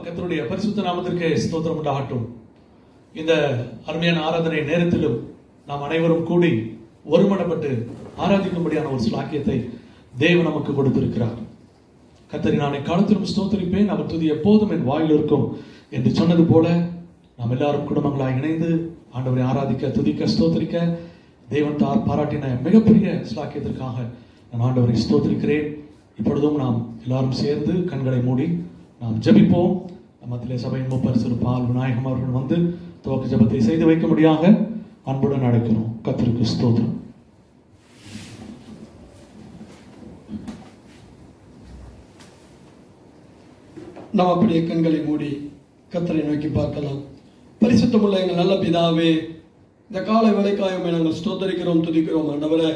கர்த்தருடைய பரிசுத்த நாமத்திற்கு ஸ்தோத்திரம் உண்டாகட்டும். இந்த அருமையான ஆராதனை நேரத்திலும் நாம் அனைவரும் கூடி ஒருமனப்பட்டு ஆராதிக்கும்படியான ஒரு ஸ்லாக்கியத்தை தேவன் நமக்கு கொடுத்திருக்கிறார். கர்த்தரை நான் காலத்திலும் ஸ்தோத்தரிப்பேன், அவர் துதி எப்போதும் என் வாயில் இருக்கும் என்று சொன்னது போல நாம் எல்லாரும் குடும்பங்களாக இணைந்து ஆண்டவரை ஆராதிக்க, துதிக்க, ஸ்தோத்தரிக்க தேவன் தார் பாராட்டின மிகப்பெரிய ஸ்லாக்கியத்திற்காக நான் ஆண்டவரை ஸ்தோத்தரிக்கிறேன். இப்பொழுதும் நாம் எல்லாரும் சேர்ந்து கண்களை மூடி நாம் ஜெபிப்போம். மத்தியிலே சபையின் மூப்பர் திரு பால் விநாயகம் அவர்கள் வந்து துவக்க ஜெபத்தை செய்து வைக்கும்படியாக அன்புடன் அழைக்கிறோம். கர்த்தருக்கு ஸ்தோத்திரம். நாம் அப்படியே கண்களை மூடி கர்த்தரை நோக்கி பார்க்கலாம். பரிசுத்தமுள்ள எங்கள் நல்ல பிதாவே, இந்த காலை வேளைக்காயமை நாங்கள் ஸ்தோத்தரிக்கிறோம், துதிக்கிறோம். ஆண்டவரே,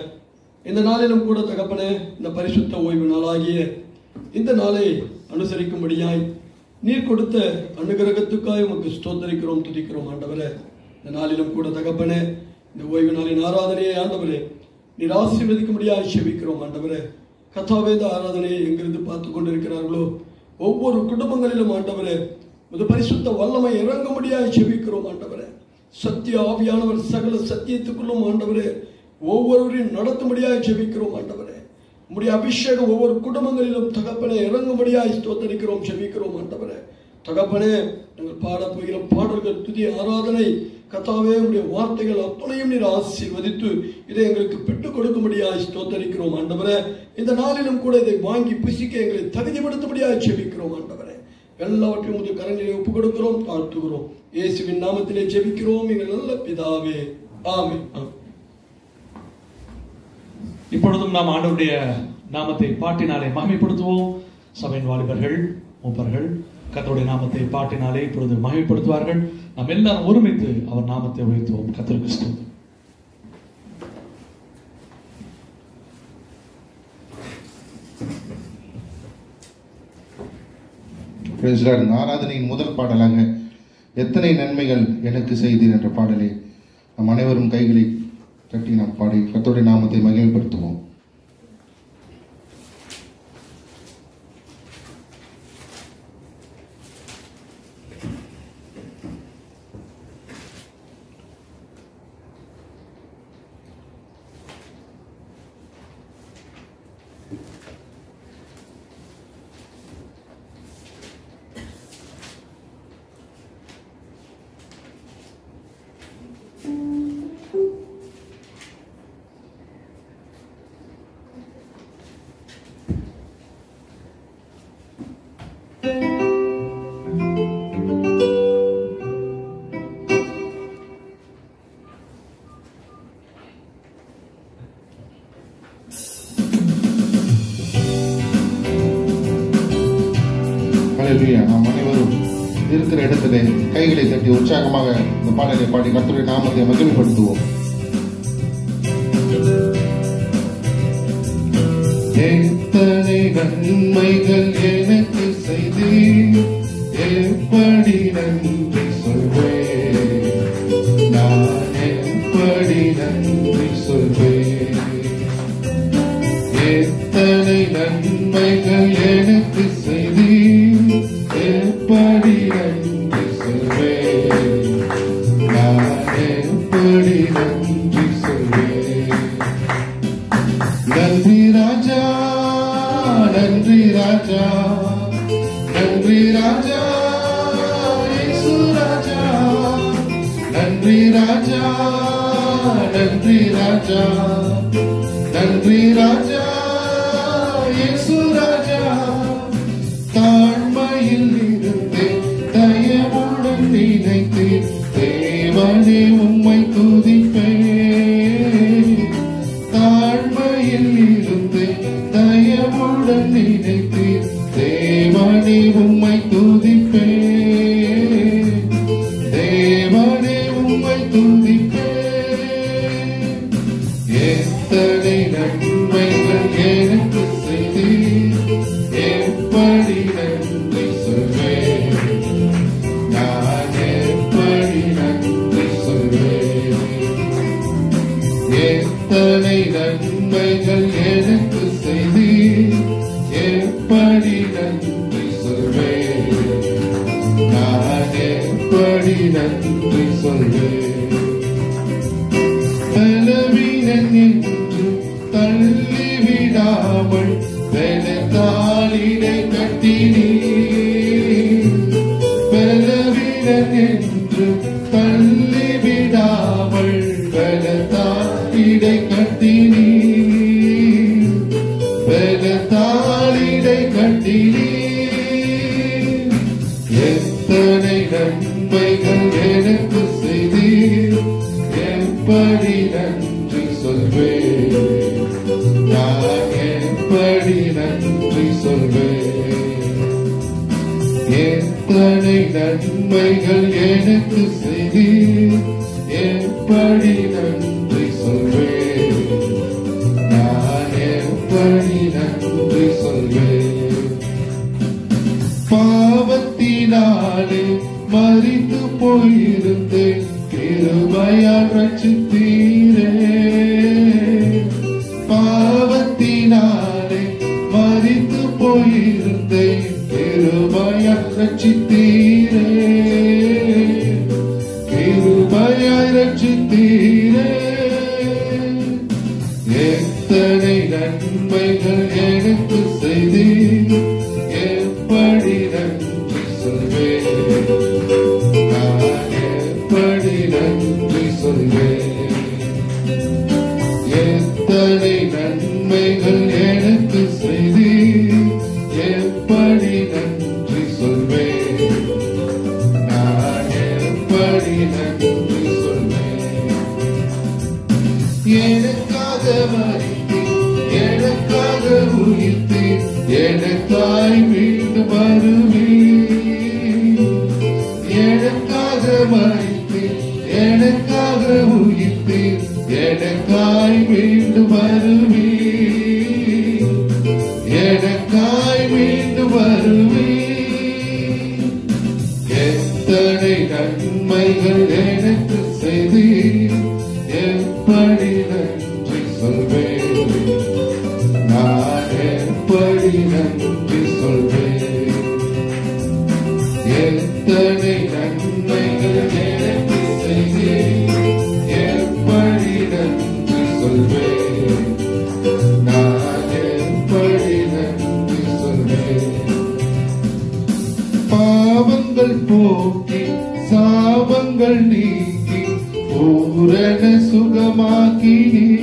இந்த நாளிலும் கூட தகப்பனே, இந்த பரிசுத்த ஓய்வு நாளாகிய இந்த நாளை அனுசரிக்கும்படியாய் நீர் கொடுத்த அனுகிரகத்துக்காய் உமக்கு ஸ்தோத்தரிக்கிறோம், துதிக்கிறோம். ஆண்டவரே, இந்த நாளிலும் கூட தகப்பனே, இந்த ஓய்வு நாளின் ஆராதனையை ஆண்டவரே நீர் ஆசீர்வதிக்கும்படியாய் செபிக்கிறோம். ஆண்டவரே, கர்த்தாவே, இந்த ஆராதனையை எங்கிருந்து பார்த்து கொண்டிருக்கிறார்களோ ஒவ்வொரு குடும்பங்களிலும் ஆண்டவரே ஒரு பரிசுத்த வல்லமை இறங்கும்படியாய் செபிக்கிறோம். ஆண்டவரே, சத்திய ஆவியானவர் சகல சத்தியத்துக்குள்ளும் ஆண்டவரே ஒவ்வொருவரையும் நடத்தும்படியாய் செபிக்கிறோம். ஆண்டவரே, உம்முடைய அபிஷேகம் ஒவ்வொரு குடும்பங்களிலும் தகப்பனே இறங்கும்படியாய் ஸ்தோத்தரிக்கிறோம், செபிக்கிறோம். ஆண்டவரே, தகப்பனே, நாங்கள் பாடப் போகிற பாடல்கள், துதி, ஆராதனை, கர்த்தாவே, உம்முடைய வார்த்தைகள் அத்தனையும் நீர் ஆசீர்வதித்து இதை எங்களுக்கு பெற்றுக் கொடுக்கும்படியாய் ஸ்தோத்தரிக்கிறோம். ஆண்டவரே, இந்த நாளிலும் கூட இதை வாங்கி புசிக்க எங்களை தகுதிப்படுத்தும்படியாய் செபிக்கிறோம். ஆண்டவரே, எல்லாவற்றையும் உமது கரங்களிலே ஒப்புக் கொடுக்கிறோம், தாழ்த்துகிறோம். இயேசுவின் நாமத்திலே ஜெபிக்கிறோம் எங்கள் நல்ல பிதாவே, ஆமென். இப்பொழுதும் நாம் ஆண்டவருடைய நாமத்தை பாட்டினாலே மகிமைப்படுத்துவோம். சபையின் வாலிபர்கள், மூப்பர்கள் கர்த்தருடைய நாமத்தை பாட்டினாலே இப்பொழுது மகிமைப்படுத்துவார்கள். நாம் எல்லாரும் ஒருமித்து அவர் நாமத்தை உயர்த்துவோம். கர்த்தருக்கு ஸ்தோத்திரம். ஆராதனையின் முதல் பாடலாக எத்தனை நன்மைகள் எனக்கு செய்தீர் என்ற பாடலை நம் அனைவரும் கைகளை தட்டி நாம் பாடி கர்த்தருடைய நாமத்தை மகிமைப்படுத்துவோம். நாம் அனைவரும் இருக்கிற இடத்திலே கைகளை தட்டி உற்சாகமாக இந்த பாடலை பாடி கர்த்தருடைய நாமத்தை மகிமைப்படுத்துவோம். எத்தனை நன்மைகள் எனக்கு செய்தீர், எப்படி நன்றி சொல்வேன், நான் எப்படி நன்றி சொல்வேன். எத்தனை நன்மைகள் எனக்கு செய்தீர், எப்படி நன்றி சொல்வேன், நான் எப்படி நன்றி சொல்வேன். நன்றி ராஜா, நன்றி ராஜா, நன்றி ராஜா, இயேசு ராஜா, நன்றி ராஜா, நன்றி ராஜா, நன்றி ராஜா, இயேசு ராஜா. தாழ்மையில் இருந்து தயவுடன் நினைத்து தேவனே உம்மை துதிப்பேன். தாழ்மையில் இருந்து தயவுடன் நினைத்து தேவனே உம்மை துதிப்பேன். தேவனே உம்மை துதிப்பேன். எத்தனை நன்மைகள் எனக்கு செய்தீர், எப்படி நன்றி எப்படி நன்றி சொல்வேன். பலவீனன் என்று தள்ளிவிடாமல் பலத்தாலிடை கட்டினீர். பலவீனன் என்று தள்ளிவிடாமல் பலத்தாலிடை கட்டினீர். பலத்தாலிடை கட்டினீர். எத்தனை நன்மைகள் எனக்கு செய்தீர். எப்படி நன்றி சொல்வேன். நான் எப்படி நன்றி சொல்வேன். எத்தனை நன்மைகள் எனக்கு செய்தீர். எப்படி நன்றி சொல்வேன். நான் எப்படி நன்றி சொல்வேன். பாவத்தினாலே மரித்து போயிருந்தேன். கிருபையால் ரட்சித்தீரே. பாவத்தினாலே மரித்து போயிருந்தேன். கிருபையால் ரட்சித்தீரே. கிருபையால் ரட்சித்தீரே. எத்தனை நன்மைகள் எனக்கு செய்தீர். எப்படி நன்றி சொல்வேன். நான் எப்படி நன்றி சொல்வேன். எத்தனை நன்மைகள் எனக்கு செய்தீர். எப்படி நன்றி சொல்வேன். நான் எப்படி நன்றி சொல்வேன். எனக்காக மரித்தீர். எனக்காக உயிர்த்தீர். எனக்காய் மீண்டும் வருவீர். எனக்காக மரித்தீர். எனக்காக உயிர்த்தீர். எனக்காய் மீண்டும் வருவீர். எனக்காய் மீண்டும் வருவீர். எத்தனை நன்மைகள் எனக்கு செய்தீர். எப்படி நன்றி சொல்வேன். நான் எப்படி நன்றி சொல்வேன். எத்தனை நன்மைகள் எனக்கு செய்தீர். எப்படி நன்றி சொல்வேன். நான் எப்படி நன்றி சொல்வேன். பாவங்கள் போக்கி சாபங்கள் நீக்கி பூரண சுகமாக்கினீர்.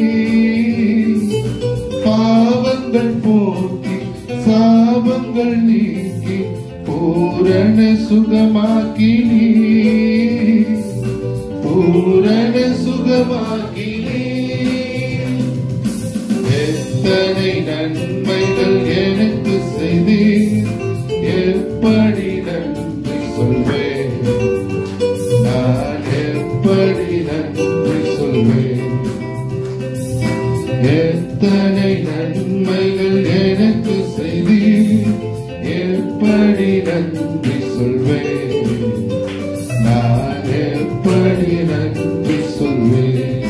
பாவங்கள் போக்கி சாபங்கள் நீக்கி பூரண சுகமாக்கினீர். பூரண சுகமாக்கினீர். எத்தனை நன்மைகள் எனக்கு செய்தீர். எப்படி நன்றி சொல்வேன். நான் எப்படி நன்றி சொல்வேன். எத்தனை நன்மைகள் எனக்கு செய்தீர். எப்படி நன்றி சொல்வேன். நான் எப்படி நன்றி சொல்வேன்.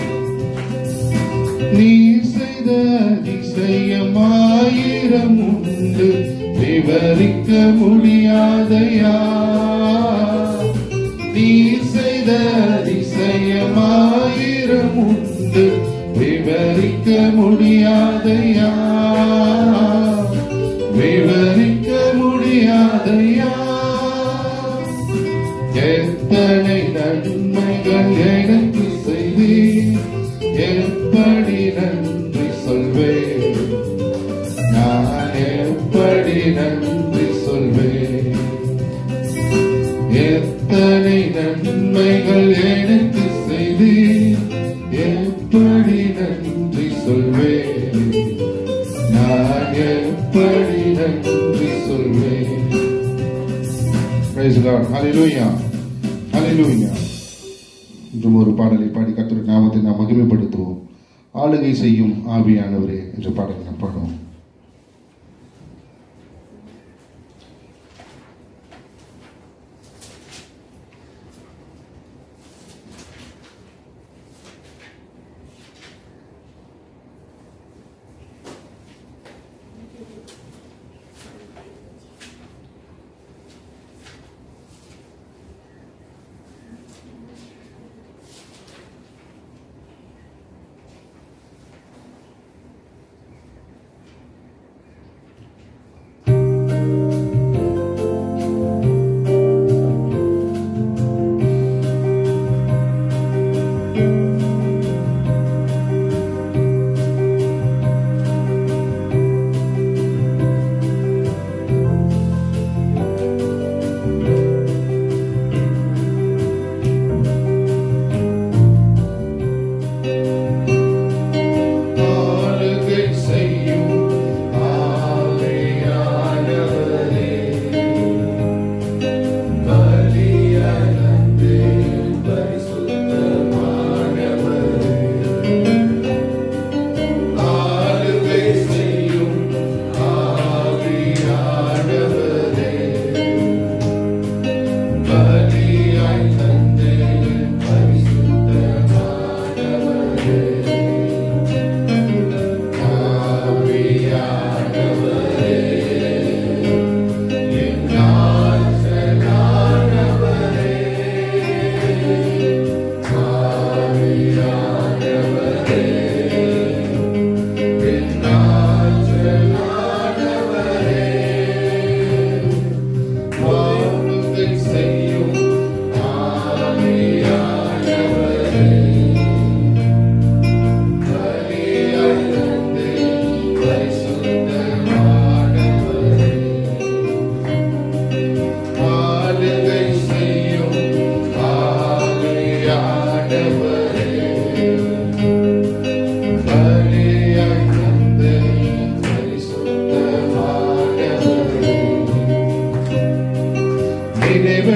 நீ செய்த அதிசயம் ஆயிரம் உண்டு. விவரிக்க முடியாதையா. நீ செய்த அதிசயம் ஆயிரம் உண்டு. விவரிக்க முடியாதையா. விவரிக்க முடியாதையா. எத்தனை நன்மைகள் எனக்கு செய்தீர். எப்படி நன்றி சொல்வேன். நான் எப்படி நன்றி சொல்வேன். எத்தனை நன்மைகள் எனக்கு செய்தீர். எப்படி நன்றி சொல்வேன். நான் எப்படி நன்றி சொல்வேன். Praise God. Hallelujah. Hallelujah. இன்றும் ஒரு பாடலை பாடி கர்த்தருடைய நாமத்தை நாம் மகிமைப்படுத்துவோம். ஆளுகை செய்யும் ஆவியானவரே என்ற பாடலை நாம் பாடுவோம்.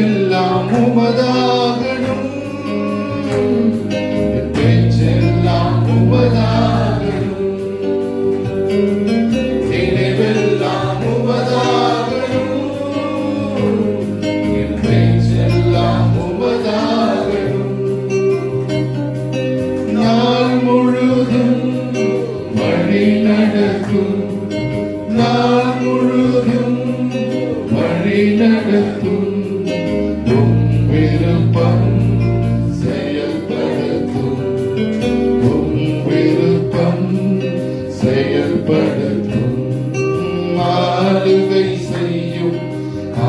நினைவெல்லாம் உமதாகணும், என் பேச்செல்லாம் உமதாகணும், நினைவெல்லாம் உமதாகணும், என் பேச்செல்லாம் உமதாகணும். நாள் முழுதும் வழி நடக்கும், நாள் முழுதும் வழி நடத்தும், உம் விருப்பம் செயல்படுத்தும், உம் விருப்பம் செயல்படுத்தும். ஆளுகை செய்யும்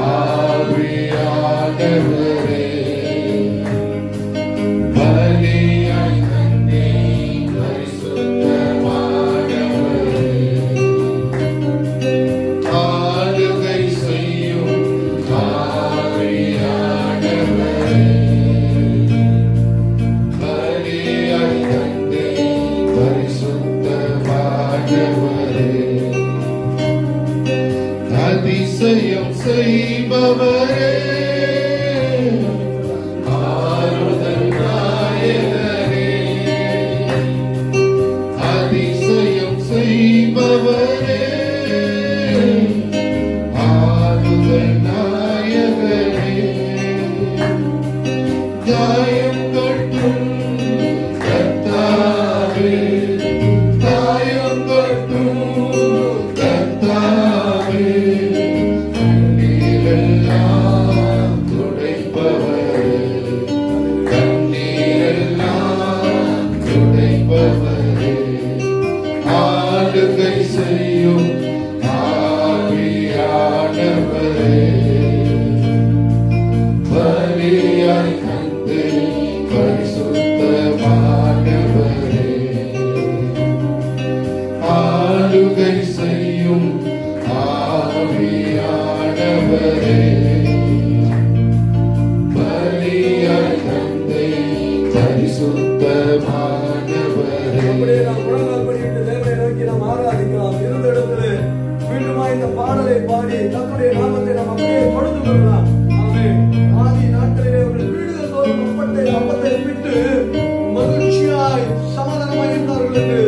ஆவியானவரே, பலியாய் தந்தே பரிசுத்தமானவரே, ஆளுகை செய்யும் ஆவியானவரே, பலியாய் தந்தே பரிசுத்தமானவரே, அதிசயம் செய்பவரே, ஆறுதல் நாயகரே, அதிசயம் செய்பவரே, ஆறுதல் நாயகரே, காயம் கட்டும் கர்த்தாவே, காயம் கட்டும் கர்த்தாவே, கண்ணீரெல்லாம் துடைப்பவரே, கண்ணீரெல்லாம் துடைப்பவரே, ஆளுகை செய்யும் ஆவியானவரே, பலியாய் தந்து பரிசுத்தமானவரே, ஆளுகை செய்யும் ஆவியானவரே, பலியாய் தந்து பரிசுத்தமானவரே. அப்படியே நாம் முழங்கால் படியிட்டு தேவனை நோக்கி நாம் ஆராதிக்கலாம். இருந்த இடத்திலே மீண்டுமாய் இந்த பாடலை பாடி கர்த்தருடைய நாமத்தை நாம் அப்படியே தொழுது கொள்ளலாம். ஆமென். ஆதி நாட்களிலே அவர்கள் வீடுகள் தோறும் அப்பத்தை விட்டு மகிழ்ச்சியாய் சமாதானமாய் இருந்தார்கள் என்று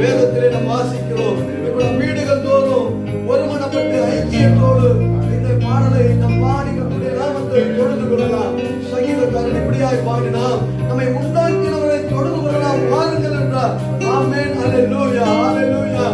வேதத்திலே நாம் வாசிக்கிறோம். இப்ப வீடுகள் தோறும் ஒருமனப்பட்டு ஐக்கியத்தோடு இந்த பாடலை நாம் பாடி கர்த்தருடைய நாமத்தை தொழுது கொள்ளலாம். சங்கீதக்காரன் இப்படியாய் பாடினார், நம்மை உண்டாக்கினவரை தொழுது கொள்ளலாம் வாருங்கள் என்றார். ஆமென். அல்லேலூயா, அல்லேலூயா,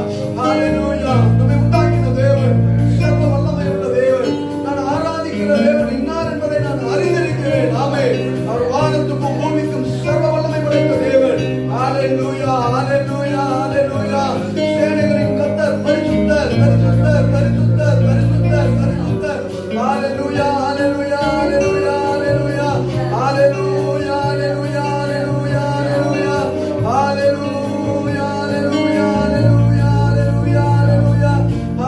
அல்லேலூயா. நம்மை உண்டாக்கின தேவன் சர்வ வல்லமை உள்ள தேவன். நான் ஆராதிக்கிற தேவன் இன்னார் என்பதை நான் அறிந்திருக்கிறேன். ஆமென். அவர் வானத்துக்கும் பூமிக்கும் சர்வ வல்லமை படைத்த தேவன். அல்லேலூயா, அல்லேலூயா, அல்லேலூயா. சேனைகளின் கர்த்தர் பரிசுத்தர், பரிசுத்தர், பரிசுத்தர், பரிசுத்தர், பரிசுத்தர். அல்லேலூயா, அல்லேலூயா, அல்லேலூயா, அல்லேலூயா, அல்லேலூயா, அல்லேலூயா, அல்லேலூயா, அல்லேலூயா, அல்லேலூயா, அல்லேலூயா, அல்லேலூயா, அல்லேலூயா, அல்லேலூயா,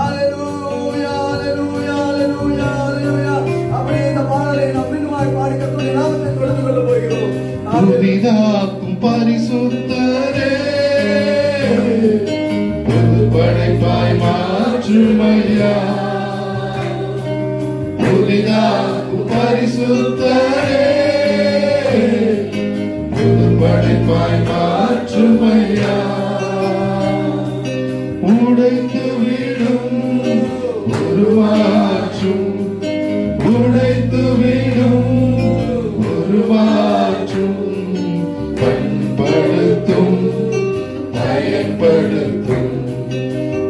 அல்லேலூயா, அல்லேலூயா, அல்லேலூயா, அல்லேலூயா. அப்படியே இந்த பாடலை நாம் மீண்டுமாய் பாடி கர்த்தருடைய நாமத்தை தொழுது கொள்ள போகிறோம். புதிதாக்கும் பரிசுத்தரே, புது படைப்பாய் மாற்றுமையா, புதிதாக்கும் பரிசுத்தரே, புது படைப்பாய் மாற்றுமையா, உடைத்து விடும் உருவாற்றும், உடைத்து விடும் உருவாற்றும், பண்படுத்தும் பயன்படுத்தும்,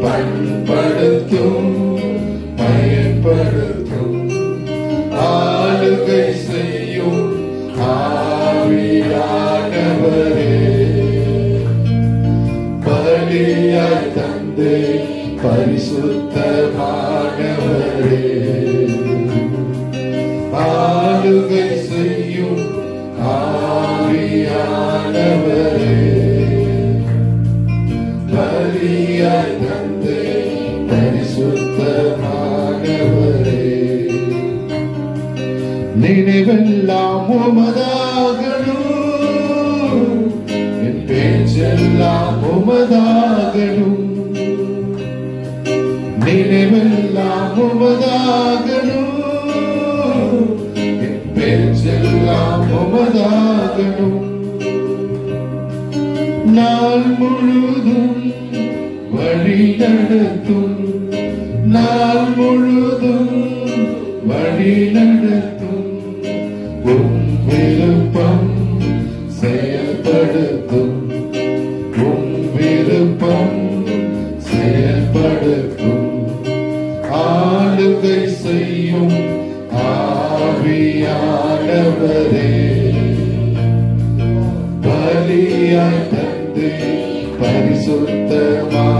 பண்படுத்தும் பயன்படுத்தும், ஆளுகை செய்யும் ஆவியானவரே, பலியாய் தந்து பரிசுத்தமானவரே, ஆளுகை செய்யும் ஆவியானவரே, பலியாய் தந்து பரிசுத்தமானவரே, நினைவெல்லாம் உமதாகணும், என் பேச்செல்லாம் உமதாகணும், நினைவெல்லாம் உமதாகணும், என் நடத்தும், நாள் முழுதும் வழி நடத்தும், உம் விருப்பம் செயல்படுத்தும், உம் விருப்பம் செயல்படுத்தும், ஆளுகை செய்யும் ஆவியானவரே, பலியாய் தந்து பரிசுத்தமானவரே,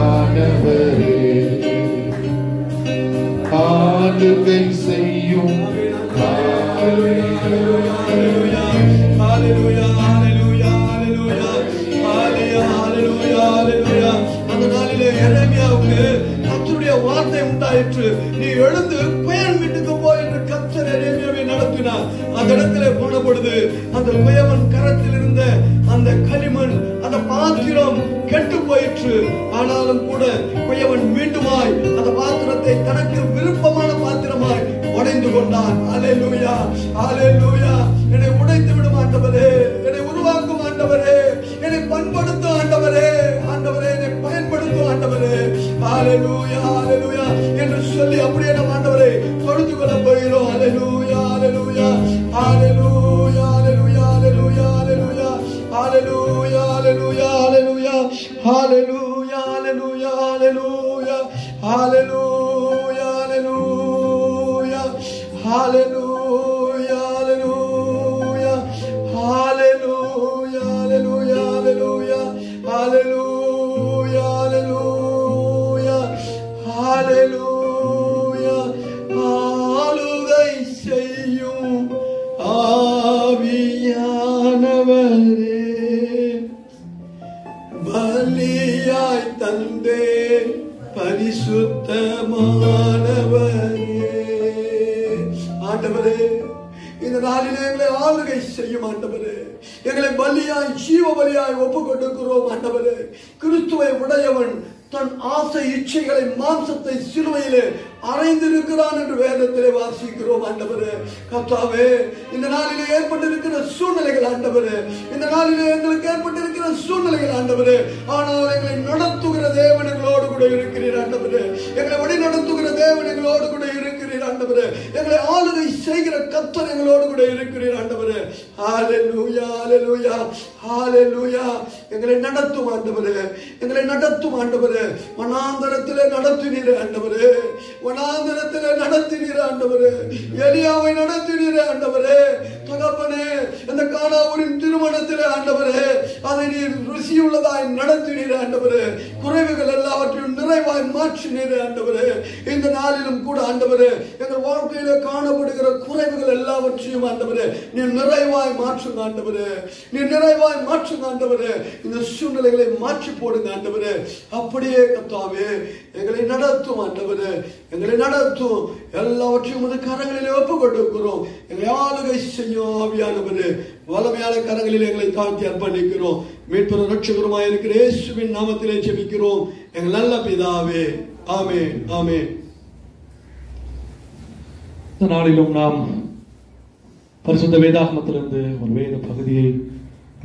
ஆளுகை செய்யும் அந்த நாளிலே எரேமியாவுக்கு கர்த்தருடைய வார்த்தை உண்டாயிற்று. நீ எழுந்து குயவன் வீட்டுக்கு போ என்று கர்த்தர் எரேமியாவை நடத்தினார். அந்த இடத்திலே போன பொழுது அந்த குயவன் கரத்தில் இருந்த அந்த களிமண், அந்த பாத்திரம் கெட்டு போயிற்று. ஆனாலும் கூட குயவன் மீண்டுமாய் அந்த பாத்திரத்தை தனக்கு விருப்பமான பாத்திரமாய் உடைந்து கொண்டான். அல்லேலூயா, அல்லேலூயா. என்னை உடைத்து விடும் ஆண்டவரே, என்னை உருவாக்கும் ஆண்டவரே, என்னை பண்படுத்தும் ஆண்டவரே, ஆண்டவரே என்னை பயன்படுத்தும் ஆண்டவரே, அல்லேலூயா, அல்லேலூயா என்று சொல்லி அப்படியே நம் ஆண்டவரை தொழுது கொள்ள போகிறோம். அல்லேலூயா, அல்லேலூயா, அல்லேலூயா, அல்லேலூயா, அல்லேலூயா, அல்லேலூயா, அல்லேலூயா, அல்லேலூயா, அல்லேலூயா, அல்லேலூயா, அல்லேலூயா, அல்லேலூயா, அல்லேலூயா, அல்லேலூயா, hallelujah, hallelujah, hallelujah, hallelujah, hallelujah, hallelujah, hallelujah, ஆளுகை செய்யும் ஆவியானவரே, பலியாய் தந்தே பரிசுத்தமானவரே. ஆண்டவரே, இந்த நாளிலே எங்களை ஆளுகை செய்யும் ஆண்டவரே, எங்களை பலியாய் ஜீவ பலியாய் ஒப்பு கொடுக்கிறோம் ஆண்டவரே. கிறிஸ்துவை உடையவன் தன் ஆசை இச்சைகளை மாம்சத்தை சிலுவையிலே அறைந்திருக்கிறான் என்று வேதத்திலே வாசிக்கிறோம் ஆண்டவரே. கர்த்தாவே, இந்த நாளிலே ஏற்பட்டிருக்கிற சூழ்நிலைகள் ஆண்டவரே, இந்த நாளிலே எங்களுக்கு ஏற்பட்டிருக்கிற சூழ்நிலைகள் ஆண்டவரே, ஆனால் எங்களை நடத்துகிற தேவன் எங்களோடு கூட இருக்கிறீர் ஆண்டவரே, எங்களை வழி நடத்துகிற தேவன் எங்களோடு கூட இருக்கிறீர் ஆண்டவரே, எங்களை ஆளுகை செய்கிற கர்த்தர் எங்களோடு கூட இருக்கிறீர் ஆண்டவரே. ஹalleluya, ஹalleluya, ஹalleluya. எங்களை நடத்தும் ஆண்டவரே, எங்களை நடத்தும் ஆண்டவரே. வனாந்தரத்திலே நடத்தினீர் ஆண்டவரே, வனாந்தரத்திலே நடத்தினீர் ஆண்டவரே, எலியாவை நடத்தினீர் ஆண்டவரே. தகப்பனே, இந்த கானாவூரின் திருமணத்திலே ஆண்டவரே, அதை நீர் ருசியுள்ளதாய் நடத்தினீர் ஆண்டவரே. குறைவுகள் எல்லாவற்றையும் நிறைவாய் மாற்றினீர் ஆண்டவரே. இந்த நாளிலும் கூட ஆண்டவரே, எங்கள் வாழ்க்கையிலே காணப்படுகிற குறைவுகள் எல்லாவற்றையும் ஆண்டவரே நீர் நிறைவாய் மாற்றுங்க ஆண்டவரே, நீர் நிறைவாய் மாற்றுங்க ஆண்டவரே. இந்த சூழ்நிலைகளை மாற்றி போடுங்க ஆண்டவரே. அப்படியே கர்த்தாவே எங்களை நடத்தும் ஆண்டவரே, எங்களை நடத்தும். எல்லாவற்றையும் உமது கரங்களிலே ஒப்புக் கொடுக்கிறோம். எங்களை ஆளுகை செய்யும் ஆவியானவரே, வல்லமையான கரங்களில் எங்களை தாழ்த்தி அர்ப்பணிக்கிறோம். மீட்பரும் இரட்சகருமாய் இருக்கிற இயேசுவின் நாமத்திலே ஜெபிக்கிறோம் எங்கள் நல்ல பிதாவே. ஆமென், ஆமென். இந்த நாளிலும் நாம் பரிசுத்த வேதாகமத்திலிருந்து ஒரு வேத பகுதியை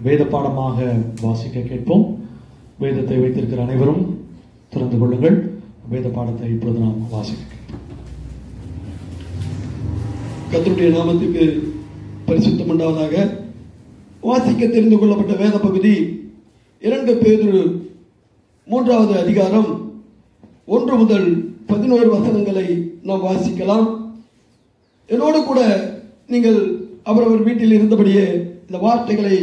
வேத பாடமாக வாசிக்க கேட்போம். வேதத்தை வைத்திருக்கிற அனைவரும் திறந்து கொள்ளுங்கள். வேத பாடத்தை இப்பொழுது நாம் வாசிக்க கேட்போம். கர்த்தருடைய நாமத்துக்கு பரிசுத்தம் உண்டாவதாக. வாசிக்க தெரிந்து கொள்ளப்பட்ட வேத பகுதி 2 பேதுரு 3வது அதிகாரம் 1 முதல் 11 வசனங்களை நாம் வாசிக்கலாம். என்னோடு கூட நீங்கள் அவரவர் வீட்டில் இருந்தபடியே இந்த வார்த்தைகளை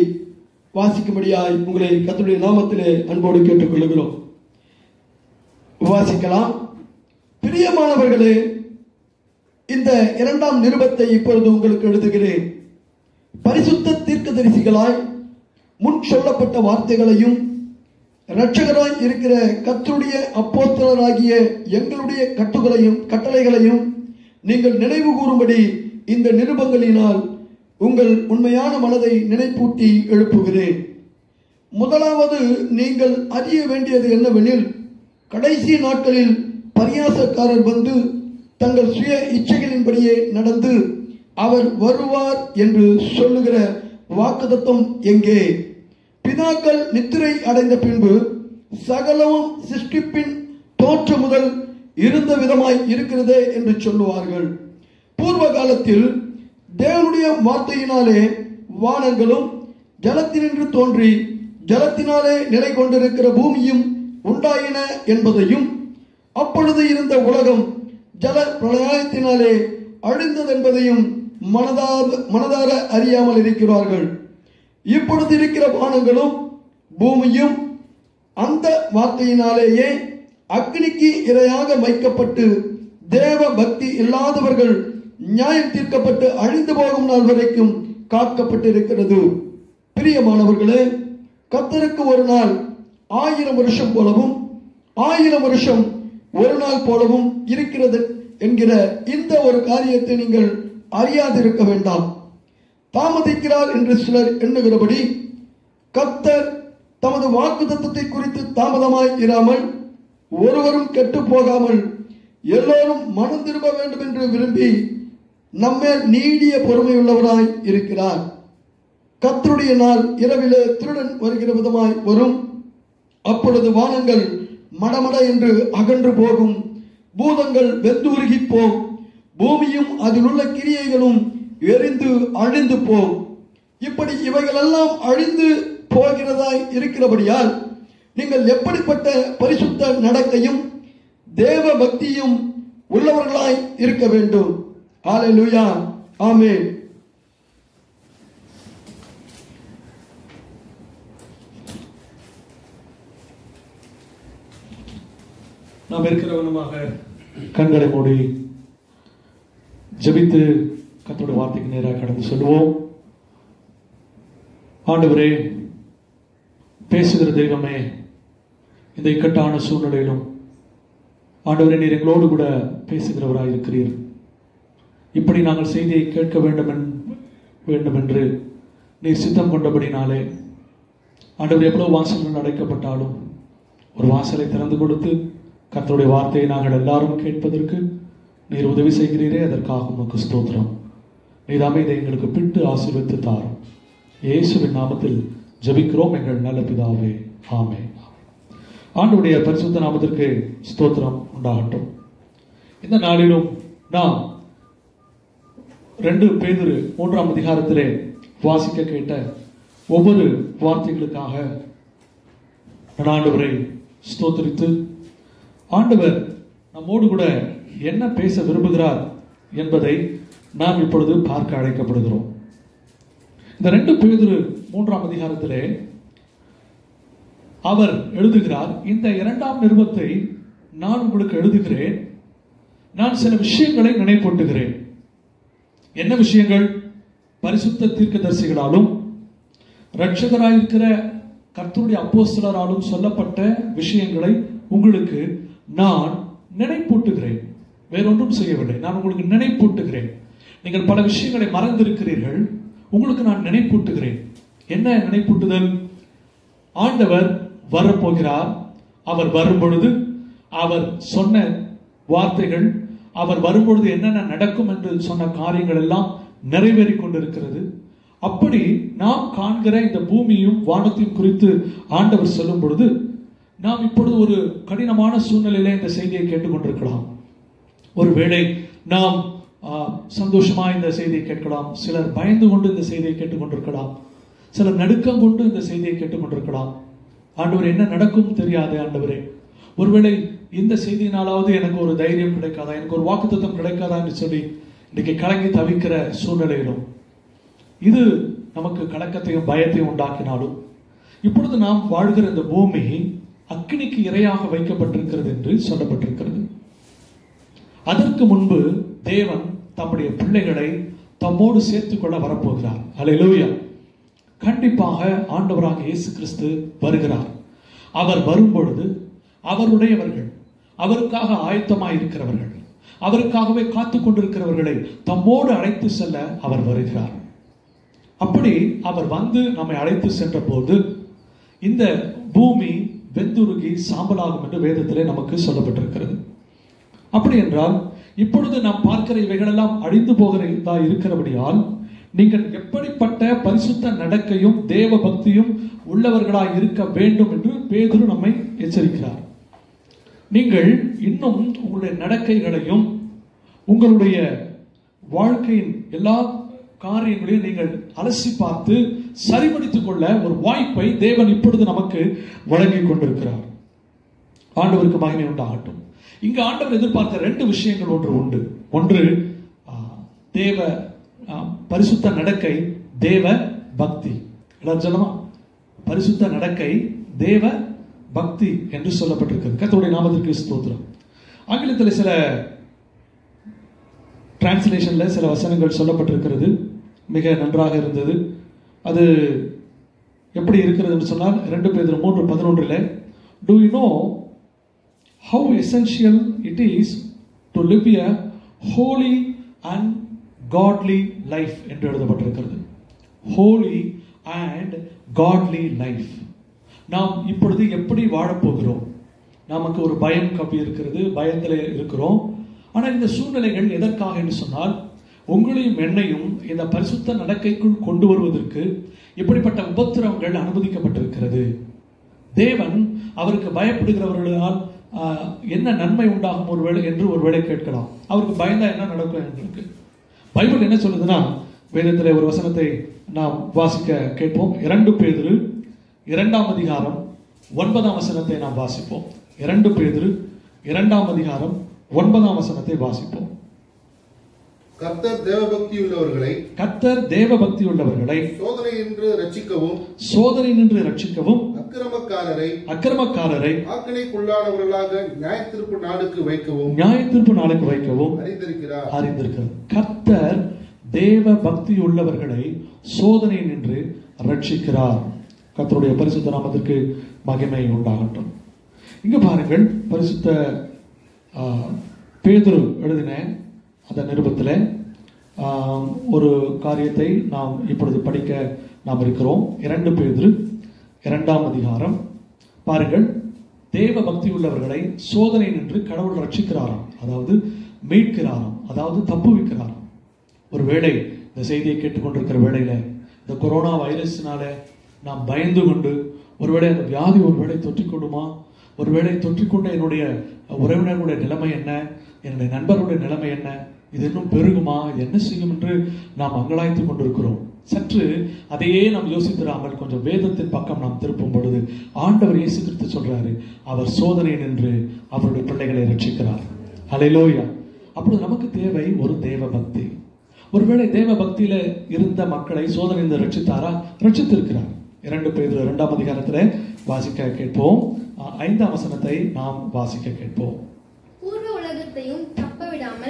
வாசிக்கும்படியாய் உங்களை கர்த்தருடைய நாமத்திலே அன்போடு கேட்டுக்கொள்கிறோம். வாசிக்கலாம். பிரியமானவர்களே, இந்த 2ஆம் நிருபத்தை இப்பொழுது உங்களுக்கு எழுதுகிறேன். பரிசுத்த தீர்க்கதரிசிகளாய் முன் சொல்லப்பட்ட வார்த்தைகளையும் இரட்சகராய் இருக்கிற கர்த்தருடைய அப்போஸ்தலராகிய எங்களுடைய கட்டளைகளையும் நீங்கள் நினைவு கூறும்படி இந்த நிருபங்களினால் உங்கள் உண்மையான மனதை நினைப்பூட்டி எழுப்புகிறேன். முதலாவது நீங்கள் அறிய வேண்டியது என்னவெனில், கடைசி நாட்களில் பரியாசக்காரர் வந்து தங்கள் சுய இச்சைகளின்படியே நடந்து அவர் வருவார் என்று சொல்லுகிற வாக்குத்தத்தம் எங்கே? பிதாக்கள் நித்திரை அடைந்த பின்பு சகலமும் சிருஷ்டிப்பின் தோற்றம் முதல் இருந்த விதமாய் இருக்கிறதே என்று சொல்லுவார்கள். பூர்வ காலத்தில் தேவனுடைய வார்த்தையினாலே வானங்களும் ஜலத்தினின்று தோன்றி ஜலத்தினாலே நிலை கொண்டிருக்கிற பூமியும் உண்டாயின என்பதையும், அப்பொழுது இருந்த உலகம் ஜல பிரளயத்தினாலே அழிந்தது என்பதையும் மனதார அறியாமல் இருக்கிறார்கள். இப்பொழுது இருக்கிற வானங்களும் பூமியும் அந்த வார்த்தையினாலேயே அக்னிக்கு இரையாக வைக்கப்பட்டு தேவ பக்தி இல்லாதவர்கள் நியாயம் தீர்க்கப்பட்டு அழிந்து போகும் நாள் வரைக்கும் காக்கப்பட்டிருக்கிறது. பிரியமானவர்களே, கர்த்தருக்கு ஒரு நாள் 1000 வருஷம் போலவும் 1000 வருஷம் ஒரு நாள் போலவும் இருக்கிறது என்கிற இந்த ஒரு காரியத்தை நீங்கள் அறியாதிருக்க வேண்டாம். தாமதிக்கிறார் என்று சிலர் எண்ணுகிறபடி கர்த்தர் தமது வாக்குத்தத்தத்தை குறித்து தாமதமாய் இராமல் ஒருவரும் கெட்டு போகாமல் எல்லோரும் மனம் திரும்ப வேண்டும் என்று விரும்பி நம்மேல் நீடிய பொறுமையுள்ளவராய் இருக்கிறார். கர்த்தருடைய நாள் இரவிலே திருடன் வருகிற விதமாய் வரும். அப்பொழுது வானங்கள் மடமட என்று அகன்று போகும், பூதங்கள் வெந்துருகி போம், பூமியும் அதில் உள்ள கிரியைகளும் எரிந்து அழிந்து போம். இப்படி இவைகளெல்லாம் அழிந்து போகிறதாய் இருக்கிறபடியால் நீங்கள் எப்படிப்பட்ட பரிசுத்த நடக்கையும் தேவ பக்தியும் உள்ளவர்களாய் இருக்க வேண்டும். ஹல்லேலூயா, ஆமென். நாம் இருக்கிறவனுமாக கண்களை மூடி ஜெபித்து கர்த்தருடைய வார்த்தைக்கு நேராக கடந்து சொல்லுவோம். ஆண்டவரே, பேசுகிற தெய்வமே, இந்த இக்கட்டான சூழ்நிலையிலும் ஆண்டவரே நீர் எங்களோடு கூட பேசுகிறவராய் இருக்கிறீர். இப்படி நாங்கள் செய்தியை கேட்க வேண்டும் என்று நீர் சித்தம் கொண்டபடினாலே ஆண்டவர் எவ்வளவு வாசல்கள் அடைக்கப்பட்டாலும் ஒரு வாசலை திறந்து கொடுத்து கர்த்தருடைய வார்த்தையை நாங்கள் எல்லாரும் கேட்பதற்கு நீர் உதவி செய்கிறீரே, அதற்காக உமக்கு ஸ்தோத்திரம். நீதாமே இதை எங்களுக்கு பிட்டு ஆசீர்வதித்து தாரும். இயேசுவின் நாமத்தில் ஜெபிக்கிறோம் எங்கள் நல்ல பிதாவே, ஆமென். ஆண்டவருடைய பரிசுத்த நாமத்திற்கு ஸ்தோத்திரம் உண்டாகட்டும். இந்த நாளிலும் நாம் 2 பேதுரு 3ஆம் அதிகாரத்திலே வாசிக்க கேட்ட ஒவ்வொரு வார்த்தைகளுக்காக ஆண்டவரை ஸ்தோத்திரித்து ஆண்டவர் நம்மோடு கூட என்ன பேச விரும்புகிறார் என்பதை நாம் இப்பொழுது பார்க்க அழைக்கப்படுகிறோம். இந்த 2 பேதுரு 3ஆம் அதிகாரத்திலே அவர் எழுதுகிறார், இந்த 2ஆம் நிருபத்தை நான் உங்களுக்கு எழுதுகிறேன், நான் சில விஷயங்களை நினைப்பூட்டுகிறேன். என்ன விஷயங்கள்? பரிசுத்த தீர்க்கதரிசிகளாலும் இரட்சகராயிருக்கிற கர்த்தருடைய அப்போஸ்தலராலும் சொல்லப்பட்ட விஷயங்களை உங்களுக்கு நான் நினைப்பூட்டுகிறேன். வேறொன்றும் செய்யவில்லை, நான் உங்களுக்கு நினைப்பூட்டுகிறேன். நீங்கள் பல விஷயங்களை மறந்திருக்கிறீர்கள், உங்களுக்கு நான் நினைப்பூட்டுகிறேன். என்ன நினைப்பூட்டுதல்? ஆண்டவர் வரப்போகிறார். அவர் வரும்பொழுது அவர் சொன்ன வார்த்தைகள், அவர் வரும்பொழுது என்னென்ன நடக்கும் என்று சொன்ன காரியங்கள் எல்லாம் நிறைவேறி கொண்டிருக்கிறது. அப்படி நாம் காண்கிற இந்த பூமியும் வானத்தையும் குறித்து ஆண்டவர் சொல்லும் பொழுது நாம் இப்பொழுது ஒரு கடினமான சூழ்நிலையில இந்த செய்தியை கேட்டுக்கொண்டிருக்கலாம். ஒருவேளை நாம் சந்தோஷமா இந்த செய்தியை கேட்கலாம், சிலர் பயந்து கொண்டு இந்த செய்தியை கேட்டுக்கொண்டிருக்கலாம், சிலர் நடுக்கம் கொண்டு இந்த செய்தியை கேட்டுக்கொண்டிருக்கலாம். ஆண்டவர் என்ன நடக்கும் தெரியாது. ஆண்டவரே, ஒருவேளை இந்த செய்தியினாலாவது எனக்கு ஒரு தைரியம் கிடைக்காதா, எனக்கு ஒரு வாக்குத்தத்தம் கிடைக்காதா என்று சொல்லி இன்னைக்கு கலங்கி தவிக்கிற சூழ்நிலையிலும் இது நமக்கு கலக்கத்தையும் பயத்தையும் உண்டாக்கினாலும் இப்பொழுது நாம் வாழ்கிற இந்த பூமி அக்கினிக்கு இரையாக வைக்கப்பட்டிருக்கிறது என்று சொல்லப்பட்டிருக்கிறது. அதற்கு முன்பு தேவன் தம்முடைய பிள்ளைகளை தம்மோடு சேர்த்துக் கொள்ள வரப்போகிறார். அல்லேலூயா. கண்டிப்பாக ஆண்டவராக இயேசு கிறிஸ்து வருகிறார். அவர் வரும்பொழுது அவருடையவர்கள், அவருக்காக ஆயத்தமாய் இருக்கிறவர்கள், அவருக்காகவே காத்து கொண்டிருக்கிறவர்களை தம்மோடு அழைத்து செல்ல அவர் வருகிறார். அப்படி அவர் வந்து நம்மை அழைத்து சென்ற போது இந்த பூமி வெந்துருகி சாம்பலாகும் என்று வேதத்திலே நமக்கு சொல்லப்பட்டிருக்கிறது. அப்படி என்றால் இப்பொழுது நாம் பார்க்கிற இவைகளெல்லாம் அழிந்து போகிறதா இருக்கிறபடியால் நீங்கள் எப்படிப்பட்ட பரிசுத்த நடக்கையும் தேவ பக்தியும் உள்ளவர்களாய் இருக்க வேண்டும் என்று பேதுரு நம்மை எச்சரிக்கிறார். நீங்கள் இன்னும் உங்களுடைய நடக்கைகளையும் உங்களுடைய வாழ்க்கையின் எல்லா காரியங்களையும் நீங்கள் அலசி பார்த்து சரிபடுத்திக் கொள்ள ஒரு வாய்ப்பை தேவன் இப்பொழுது நமக்கு வழங்கி கொண்டிருக்கிறார். ஆண்டவருக்கு மகிமை உண்டாகட்டும். இங்கு ஆண்டவர் எதிர்பார்த்த 2 விஷயங்கள் உண்டு. ஒன்று தேவ பரிசுத்த நடக்கை, தேவ பக்தி. எல்லாரும் சொல்லமா? பரிசுத்த நடக்கை, தேவ பக்தி என்று சொல்லப்பட்டிருக்கிறது. கர்த்தருடைய நாமத்திற்கு ஸ்தோத்திரம். ஆங்கிலத்தில் சில டிரான்ஸ்லேஷன்ல சில வசனங்கள் சொல்லப்பட்டிருக்கிறது, மிக நன்றாக இருந்தது. அது எப்படி இருக்கிறது என்று சொன்னால் 2 பேதுரு 3:11 do you know how essential it is to live a holy and godly life என்று எழுதப்பட்டிருக்கிறது. holy and godly life. நாம் இப்பொழுது எப்படி வாழப்போகிறோம்? நமக்கு ஒரு பயம் கப்பி இருக்கிறது, பயத்தில் இருக்கிறோம். ஆனால் இந்த சூழ்நிலைகள் எதற்காக என்று சொன்னால் உங்களையும் என்னையும் இந்த பரிசுத்த நடக்கைக்குள் கொண்டு வருவதற்கு இப்படிப்பட்ட உபத்திரவங்கள் அனுமதிக்கப்பட்டிருக்கிறது. தேவன் அவருக்கு பயப்படுகிறவர்களால் என்ன நன்மை உண்டாகும் ஒருவேளை என்று ஒருவேளை கேட்கலாம். அவருக்கு பயந்தா என்ன நடக்கும் எங்களுக்கு? பைபிள் என்ன சொல்லுதுன்னா, வேதத்தில் ஒரு வசனத்தை நாம் வாசிக்க கேட்போம். 2 பேதுரு 2ஆம் அதிகாரம் 9ஆம் வசனத்தை நாம் வாசிப்போம். 2 பேதுரு 2ஆம் அதிகாரம் 9ஆம் வசனத்தை வாசிப்போம். கர்த்தர் தேவபக்தி உள்ளவர்களை சோதனை நின்று ரட்சிக்கவும் அக்கிரமக்காரரை ஆக்கினைக்குள்ளானவர்களாக நியாயத்தீர்ப்பு நாளுக்கு வைக்கவும் அறிந்திருக்கிறார். கர்த்தர் தேவ பக்தி உள்ளவர்களை சோதனை நின்று ரட்சிக்கிறார். கர்த்தருடைய பரிசுத்த நாமத்திற்கு மகிமை உண்டாகட்டும். இங்க பாருங்கள், பரிசுத்த பேதுரு எழுதின அந்த நிருபத்தில் ஒரு காரியத்தை நாம் இப்பொழுது படிக்க நாம் இருக்கிறோம். 2 பேதுரு 2ஆம் அதிகாரம். பாருங்கள், தேவ பக்தி உள்ளவர்களை சோதனை நின்று கடவுள் ரட்சிக்கிறாராம், அதாவது மீட்கிறாராம், அதாவது தப்புவிக்கிறாராம். ஒருவேளை இந்த செய்தியை கேட்டுக்கொண்டிருக்கிற வேளையில இந்த கொரோனா வைரஸ்னால நாம் பயந்து கொண்டு ஒருவேளை அந்த வியாதி ஒருவேளை தொற்றிக்கொள்ளுமா, ஒருவேளை தொற்றிக்கொண்ட என்னுடைய உறவினர்களுடைய நிலைமை என்ன, என்னுடைய நண்பர்களுடைய நிலைமை என்ன, இது இன்னும் பெருகுமா, என்ன செய்யும் என்று நாம் அங்கலாய்த்து கொண்டிருக்கிறோம். சற்று அதையே நாம் யோசித்திராமல் கொஞ்சம் வேதத்தின் பக்கம் நாம் திருப்பும் பொழுது ஆண்டவர் இயேசு கிறிஸ்து சொல்றாரு, அவர் சோதனை நின்று அவருடைய பிள்ளைகளை ரட்சிக்கிறார். ஹல்லேலூயா. அப்பொழுது நமக்கு தேவை ஒரு தேவ பக்தி. ஒருவேளை தேவ பக்தியில இருந்த மக்களை சோதனை நின்று ரட்சித்தாரா? ரட்சித்திருக்கிறார். 2 பேதுரு 2ஆம் அதிகாரத்தில் வாசிக்க கேட்போம். 5ஆம் வசனத்தை நாம் வாசிக்க கேட்போம்.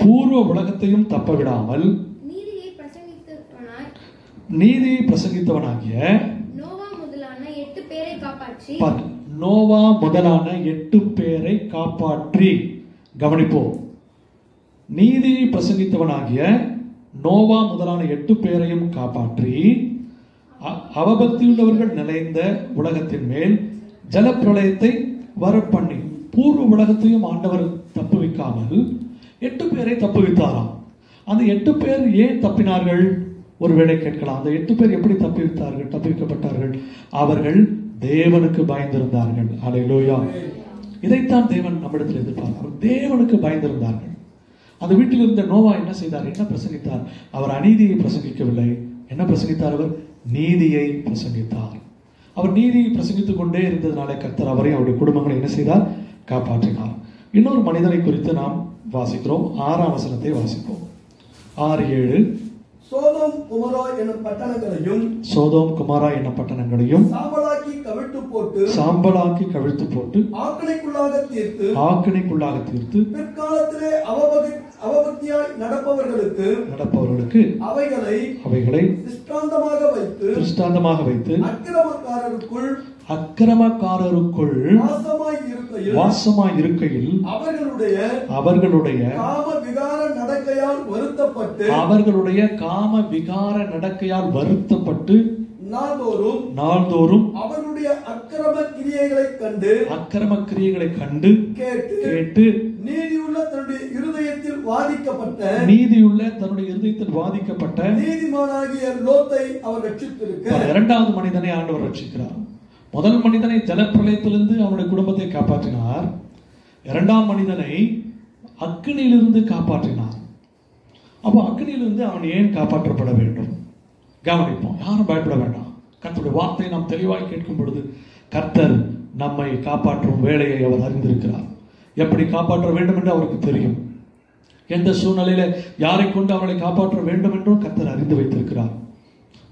பூர்வ உலகத்தையும் தப்பவிடாமல் நீதியை பிரசங்கித்தவனாகிய நோவா முதலான 8 பேரை காப்பாற்றி, கவனிப்போம், நீதியை பிரசங்கித்தவனாகிய நோவா முதலான 8 பேரையும் காப்பாற்றி அவபக்தியுள்ளவர்கள் நிறைந்த உலகத்தின் மேல் ஜலப்பிரளயத்தை வரப்பண்ணி. பூர்வ உலகத்தையும் ஆண்டவர் தப்புவிக்காமல் 8 பேரை தப்புவித்தாராம். அந்த 8 பேர் ஏன் தப்பினார்கள்? ஒருவேளை கேட்கலாம், அந்த 8 பேர் எப்படி தப்புவிக்கப்பட்டார்கள்? அவர்கள் தேவனுக்கு பயந்திருந்தார்கள். ஹல்லேலூயா. இதைத்தான் தேவன் நம்மிடத்தில் எதிர்பார்த்தார். தேவனுக்கு பயந்திருந்தார்கள். அந்த வீட்டில் இருந்த நோவா என்ன செய்தார்? என்ன பிரசங்கித்தார்? அவர் அநீதியை பிரசங்கிக்கவில்லை. என்ன பிரசங்கித்தார்? அவர் நீதியை பிரசங்கித்தார். அவர் நீதியை பிரசங்கித்துக் கொண்டே இருந்ததுனால கர்த்தர் அவரையும் அவருடைய குடும்பங்களை என்ன செய்தார்? காப்பாற்றினார். இன்னொரு மனிதனை குறித்து நாம் வாசிக்கிறோம். 6ஆம் வசனத்தை வாசிப்போம். 6:7 சோதோம் குமாரா என்னும் பட்டணங்களையும் சாம்பலாக்கி கவிழ்த்து போட்டு ஆக்கினைக்குள்ளாக தீர்த்து பிற்காலத்திலே அவபக்தியாய் நடப்பவர்களுக்கு அவைகளை திருஷ்டாந்தமாக வைத்து அக்கிரமக்காரருக்குள் வாசமாய் இருக்கையில் அவர்களுடைய காம விகார நடக்கையால் வருத்தப்பட்டு நாள்தோறும் அவருடைய அக்கிரம கிரியைகளை கண்டு கேட்டு நீதியுள்ள தன்னுடைய இருதயத்தில் வாதிக்கப்பட்ட நீதிமானாகிய லோத்தை அவர் ரட்சித்திருக்கிறார். 2வது மனிதனை ஆண்டவர் ரட்சிக்கிறார். முதல் மனிதனை ஜலப்பிரளயத்திலிருந்து அவனுடைய குடும்பத்தை காப்பாற்றினார். இரண்டாம் மனிதனை அக்கினியிலிருந்து காப்பாற்றினார். அப்போ அக்கினியிலிருந்து அவன் ஏன் காப்பாற்றப்பட வேண்டும்? கவனிப்போம். யாரும் பயப்பட வேண்டாம். கர்த்தருடைய வார்த்தையை நாம் தெளிவாய் கேட்கும் பொழுது கர்த்தர் நம்மை காப்பாற்றும் வேலையை அவர் அறிந்திருக்கிறார். எப்படி காப்பாற்ற வேண்டும் என்று அவருக்கு தெரியும். எந்த சூழ்நிலையில யாரை கொண்டு அவர்களை காப்பாற்ற வேண்டும் என்றும் கர்த்தர் அறிந்து வைத்திருக்கிறார்.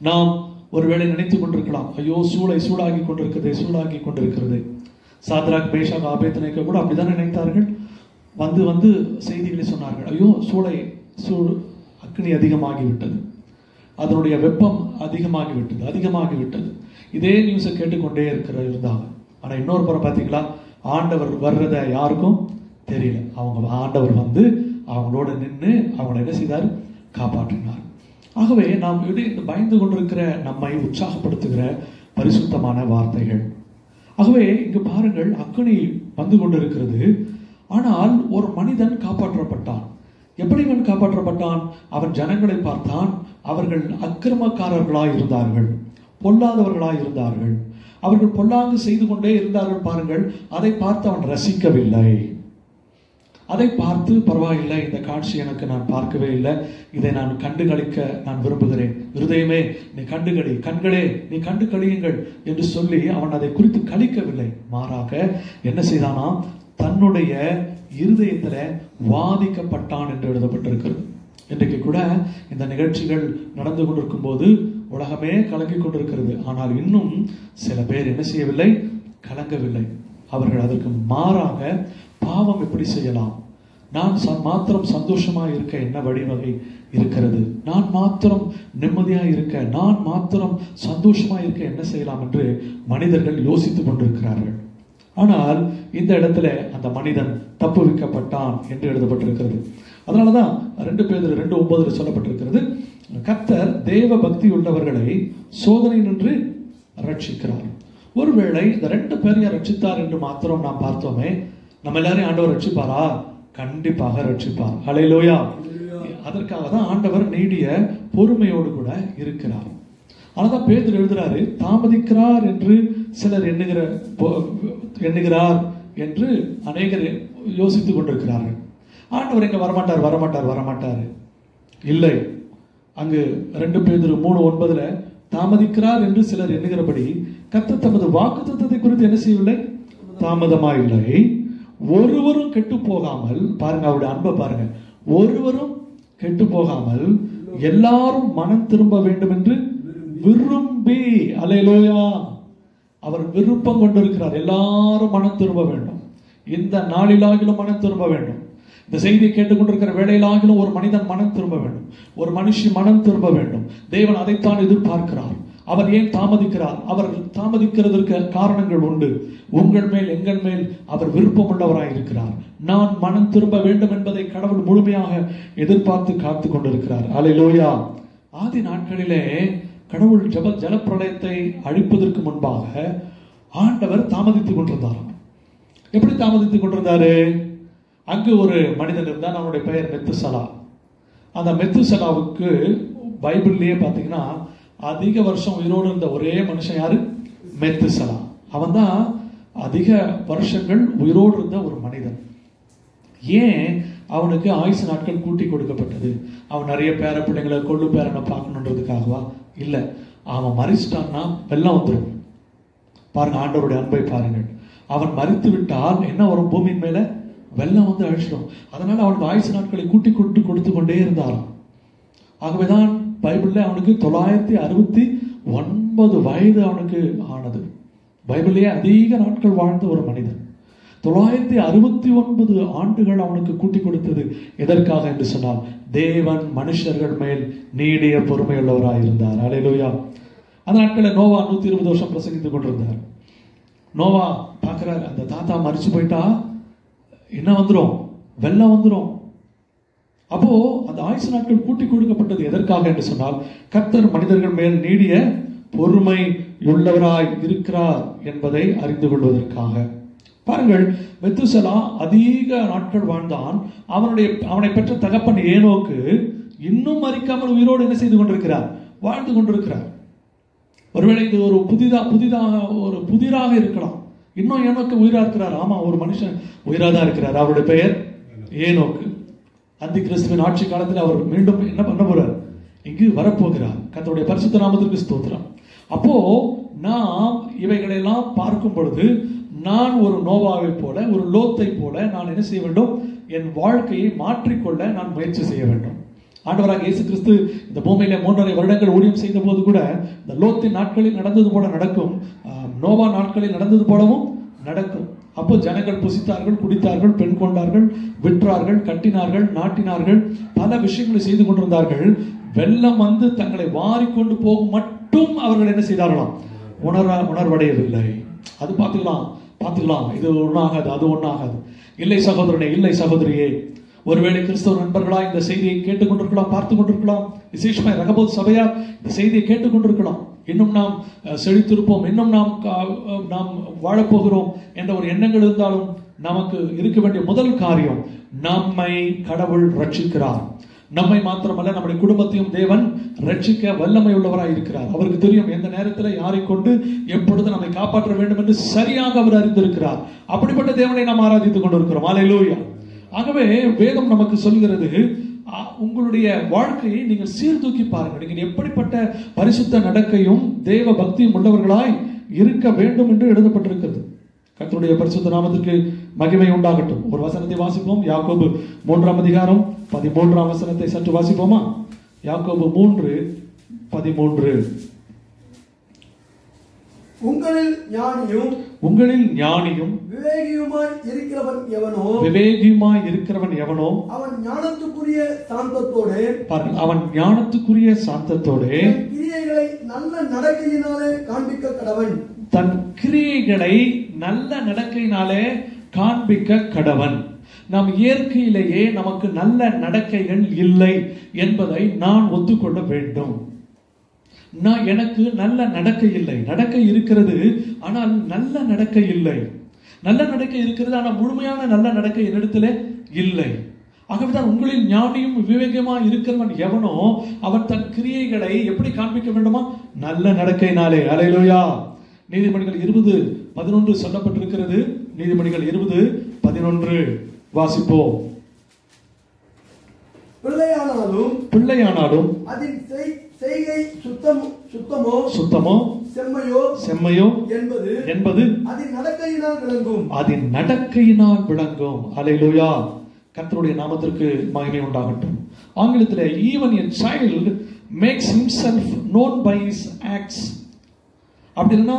நாம் ஒருவேளை நினைத்துக் கொண்டிருக்கலாம், ஐயோ சூடாகி கொண்டிருக்கிறது. சாத்ராக், மேஷாக், ஆபேத்நேகோ கூட அப்படிதான் நினைத்தார்கள். வந்து செய்திகளை சொன்னார்கள், ஐயோ அக்னி அதிகமாகிவிட்டது, அதனுடைய வெப்பம் அதிகமாகிவிட்டது. இதே நியூஸை கேட்டுக்கொண்டே இருந்தாங்க. ஆனா இன்னொரு புறம் பார்த்தீங்களா, ஆண்டவர் வர்றத யாருக்கும் தெரியல. ஆண்டவர் வந்து அவங்களோட நின்று அவங்களை என்ன செய்தார்? காப்பாற்றினார். ஆகவே நாம் இந்த பயந்து கொண்டிருக்கிற நம்மை உற்சாகப்படுத்துகிற பரிசுத்தமான வார்த்தைகள். ஆகவே இங்கு பாருங்கள், அக்கினி வந்து கொண்டிருக்கிறது. ஆனால் ஒரு மனிதன் காப்பாற்றப்பட்டான். எப்படி அவன் காப்பாற்றப்பட்டான்? அவன் ஜனங்களை பார்த்தான். அவர்கள் அக்கிரமக்காரர்களாய் இருந்தார்கள், பொல்லாதவர்களாய் இருந்தார்கள். அவர்கள் பொல்லாங்கு செய்து கொண்டே இருந்தார்கள். பாருங்கள், அதை பார்த்து அவன் ரசிக்கவில்லை. அதை பார்த்து பரவாயில்லை, இந்த காட்சி எனக்கு நான் பார்க்கவே இல்லை, இதை நான் கண்டு களிக்க நான் விரும்புகிறேன், இருதயமே நீ கண்டுகளி, கண்களே நீ கண்டு கழியுங்கள் என்று சொல்லி அவன் அதை குறித்து கழிக்கவில்லை. மாறாக என்ன செய்தானா? தன்னுடைய இருதயத்துல வாதிக்கப்பட்டான் என்று எழுதப்பட்டிருக்கிறது. இன்றைக்கு கூட இந்த நிகழ்ச்சிகள் நடந்து கொண்டிருக்கும் போது உலகமே கலங்கி கொண்டிருக்கிறது. ஆனால் இன்னும் சில பேர் என்ன செய்யவில்லை? கலங்கவில்லை. அவர்கள் அதற்கு மாறாக பாவம் எப்படி செய்யலாம், நான் மாத்திரம் சந்தோஷமா இருக்க என்ன வழிவகை இருக்கிறது, நான் மாத்திரம் நிம்மதியா இருக்க, நான் மாத்திரம் சந்தோஷமா இருக்க என்ன செய்யலாம் என்று மனிதர்கள் யோசித்துக் கொண்டிருக்கிறார்கள். ஆனால் இந்த இடத்துல அந்த மனிதன் தப்புவிக்கப்பட்டான் என்று எழுதப்பட்டிருக்கிறது. அதனாலதான் 2 பேதுரு 2:9 சொல்லப்பட்டிருக்கிறது, கர்த்தர் தேவ பக்தி உள்ளவர்களை சோதனை நின்று ரட்சிக்கிறார். ஒருவேளை இந்த 2 பேரையும் ரட்சித்தார் என்று மாத்திரம் நாம் பார்த்தோமே, நம்ம எல்லாரையும் ஆண்டவர் ரட்சிப்பாரா? கண்டிப்பாக ரட்சிப்பார். ஹல்லேலூயா. அதற்காக தான் ஆண்டவர் நீடிய பொறுமையோடு கூட இருக்கிறார். ஆனாதான் பேதுரு எழுதுறாரு, தாமதிக்கிறார் என்று சிலர் எண்ணுகிறார் என்று அநேகர் யோசித்துக் கொண்டிருக்கிறார்கள். ஆண்டவர் எங்க வரமாட்டார். இல்லை, அங்கு 2 பேதுரு 3:9 தாமதிக்கிறார் என்று சிலர் எண்ணுகிறபடி கர்த்தர் தமது வாக்குத்தத்தத்தை குறித்து என்ன செய்யவில்லை? தாமதமாயில்லை, ஒருவரும் கெட்டு போகாமல், பாருங்க அவருடைய அன்பை பாருங்க, ஒருவரும் கெட்டு போகாமல் எல்லாரும் மனம் திரும்ப வேண்டும் என்று விரும்பி, அல்லேலூயா, அவர் விருப்பம் கொண்டிருக்கிறார். எல்லாரும் மனம் திரும்ப வேண்டும். இந்த நாளிலாகிலும் மனம் திரும்ப வேண்டும். இந்த செய்தியை கேட்டுக்கொண்டிருக்கிற வேளையிலாகிலும் ஒரு மனிதன் மனம் திரும்ப வேண்டும், ஒரு மனுஷி மனம் திரும்ப வேண்டும். தேவன் அதைத்தான் எதிர்பார்க்கிறார். அவர் ஏன் தாமதிக்கிறார்? அவர் தாமதிக்கிறதற்கு காரணங்கள் உண்டு. உங்கள் மேல், எங்கள் மேல் அவர் விருப்பம் உள்ளவராய் இருக்கிறார். நான் மனம் திரும்ப வேண்டும் என்பதை கடவுள் முழுமையாக எதிர்பார்த்து காத்து கொண்டிருக்கிறார். அல்லேலூயா. ஆதி நாட்களிலே கடவுள் ஜலப்பிரளயத்தை அழிப்பதற்கு முன்பாக ஆண்டவர் தாமதித்துக் கொண்டிருந்தார். எப்படி தாமதித்துக் கொண்டிருந்தாரு? அங்கு ஒரு மனிதன் இருந்தான், அவனுடைய பெயர் மெத்துசலா. அந்த மெத்துசலாவுக்கு பைபிள்லயே பாத்தீங்கன்னா அதிக வருஷம் உயிரோடு இருந்த ஒரே மனுஷன் யாரு? மெத்துசலா. அவன் தான் அதிக வருஷங்கள் உயிரோடு இருந்த ஒரு மனிதன். ஏன் அவனுக்கு ஆயுசு நாட்கள் கூட்டி கொடுக்கப்பட்டது? அவன் நிறைய பேர பிள்ளைங்களை கொள்ளு பேரனை பார்க்கணுன்றதுக்காகவா? இல்ல, அவன் மறிச்சிட்டான்னா வெள்ளம் வந்துடும். பாருங்க ஆண்டவருடைய அன்பை பாருங்கள். அவன் மறித்து விட்டால் என்ன வரும்? பூமியின் மேல வெள்ளம் வந்து அழிச்சிடும். அதனால அவனுக்கு ஆயுசு நாட்களை கூட்டி கொடுத்து கொண்டே இருந்தாராம். ஆகவேதான் பைபிள்ல அவனுக்கு 969 வயது அவனுக்கு ஆனது. பைபிள்லேயே அதிக நாட்கள் வாழ்ந்த ஒரு மனிதன். 969 ஆண்டுகள் அவனுக்கு கூட்டி கொடுத்தது எதற்காக என்று சொன்னால், தேவன் மனுஷர்கள் மேல் நீடிய பொறுமையுள்ளவராக இருந்தார். அல்லேலூயா. அந்த நாட்களில் நோவா 120 வருஷம் பிரசங்கித்துக் கொண்டிருந்தார். நோவா பார்க்கிறார், அந்த தாத்தா மரிச்சு போயிட்டா என்ன வந்துடும்? வெள்ளம் வந்துடும். அப்போ அந்த ஆயுசு நாட்கள் கூட்டி கொடுக்கப்பட்டது எதற்காக என்று சொன்னால், கர்த்தர் மனிதர்கள் மேல் நீடிய பொறுமை உள்ளவராய் இருக்கிறார் என்பதை அறிந்து கொள்வதற்காக. பாருங்கள், மெத்துசலா அதிக நாட்கள் வாழ்ந்தான். அவனை பெற்ற தகப்பன் ஏனோக்கு இன்னும் மரிக்காமல் உயிரோடு என்ன செய்து கொண்டிருக்கிறார்? வாழ்ந்து கொண்டிருக்கிறார். ஒருவேளை இது ஒரு புதிராக இருக்கலாம். இன்னும் ஏனோக்கு உயிரா இருக்கிறார். ஆமா, ஒரு மனுஷன் உயிரா தான் இருக்கிறார். அவருடைய பெயர் ஏனோக்கு. அந்தி கிறிஸ்துவின் ஆட்சி காலத்தில் அவர் மீண்டும் என்ன பண்ண போறார்? இங்கு வரப்போகிறார். கர்த்தருடைய பரிசுத்த நாமத்திற்கு ஸ்தோத்திரம். அப்போ நாம் இவைகளெல்லாம் பார்க்கும் பொழுது நான் ஒரு நோவாவை போல, ஒரு லோத்தை போல நான் என்ன செய்ய வேண்டும்? என் வாழ்க்கையை மாற்றிக்கொள்ள நான் முயற்சி செய்ய வேண்டும். ஆண்டவராக இயேசு கிறிஸ்து இந்த பூமியில 3.5 வருடங்கள் ஊழியம் செய்த போது கூட இந்த லோத்தின் நாட்களில் நடந்தது போல நடக்கும், நோவா நாட்களில் நடந்தது போலவும் நடக்கும். அப்போ ஜனங்கள் புசித்தார்கள், குடித்தார்கள், பெண் கொண்டார்கள், விற்றார்கள், கட்டினார்கள், நாட்டினார்கள், பல விஷயங்களை செய்து கொண்டிருந்தார்கள். வெள்ளம் வந்து தங்களை வாரிக்கொண்டு போகும் மட்டும் அவர்கள் என்ன செய்தார்களாம்? உணர்வடையவில்லை. அது பார்த்துக்கலாம், இது ஒன்றாகாது, அது ஒன்றாகாது. இல்லை சகோதரனே, இல்லை சகோதரியே, ஒருவேளை கிறிஸ்தவ நண்பர்களா இந்த செய்தியை கேட்டுக்கொண்டிருக்கலாம், பார்த்து கொண்டிருக்கலாம். விசேஷமாய் ரகபோத் சபையார் இந்த செய்தியை கேட்டுக்கொண்டிருக்கலாம். இன்னும் நாம் செழித்திருப்போம், இன்னும் நாம் வாழப்போகிறோம் என்ற ஒரு எண்ணங்கள் இருந்தாலும் நமக்கு இருக்க வேண்டிய முதல் காரியம், நம்மை கடவுள் ரட்சிக்கிறார். நம்மை மாத்திரமல்ல, நம்முடைய குடும்பத்தையும் தேவன் ரட்சிக்க வல்லமை உள்ளவராய் இருக்கிறார். அவருக்கு தெரியும் எந்த நேரத்தில் யாரை கொண்டு எப்பொழுது நம்மை காப்பாற்ற வேண்டும் என்று சரியாக அவர் அறிந்திருக்கிறார். அப்படிப்பட்ட தேவனை நாம் ஆராதித்துக் கொண்டிருக்கிறோம். அல்லேலூயா. ஆகவே வேதம் நமக்கு சொல்கிறது, உங்களுடைய வாழ்க்கையை நீங்கள் சீர்தூக்கி பாருங்கள். நீங்கள் எப்படிப்பட்ட பரிசுத்த நடக்கையும் தேவ பக்தியும் உள்ளவர்களாய் இருக்க வேண்டும் என்று எழுதப்பட்டிருக்கிறது. கர்த்தருடைய பரிசுத்த நாமத்திற்கு மகிமை உண்டாகட்டும். ஒரு வசனத்தை வாசிப்போம். யாக்கோபு 3ஆம் அதிகாரம் 13ஆம் வசனத்தை சற்று வாசிப்போமா? யாக்கோபு 3:13. உங்களில் ஞானியும் விவேகியுமாய் இருக்கிறவன் எவனோ அவன் ஞானத்துக்குரிய சாந்தத்தோடு கிரியைகளை நல்ல நடக்கையினாலே காண்பிக்க கடவன். தன் கிரியைகளை நல்ல நடக்கையினாலே காண்பிக்க கடவன். நாம் இயற்கையிலேயே நமக்கு நல்ல நடக்கைகள் இல்லை என்பதை நான் ஒத்துக்கொள்ள வேண்டும். எனக்கு நல்ல நடக்கை இல்லை, நடக்கை இருக்கிறது ஆனால் நல்ல நடக்கை இல்லை. நல்ல நடக்கை இருக்கிறது ஆனால் முழுமையான நல்ல நடக்கை என்னிடத்துல இல்லை. ஆகவேதான் உங்களில் ஞானியும் விவேகமா இருக்கிறவன் எவனோ அவன் தன் கிரியைகளை எப்படி காண்பிக்க வேண்டுமா? நல்ல நடக்கையினாலே. அல்லேலூயா. நீதிமொழிகள் 20:11 சொல்லப்பட்டிருக்கிறது. நீதிமொழிகள் 20:11 வாசிப்போம். பிள்ளையானாலும் அதன் செய்கை சுத்தமோ செம்மையோ என்பது அதன் நடக்கையினால் விளங்கும். அல்லேலூயா. கர்த்தருடைய நாமத்திற்கு மகிமை உண்டாகட்டும். ஆங்கிலத்தில் even a child makes himself known by his acts. அப்படின்னா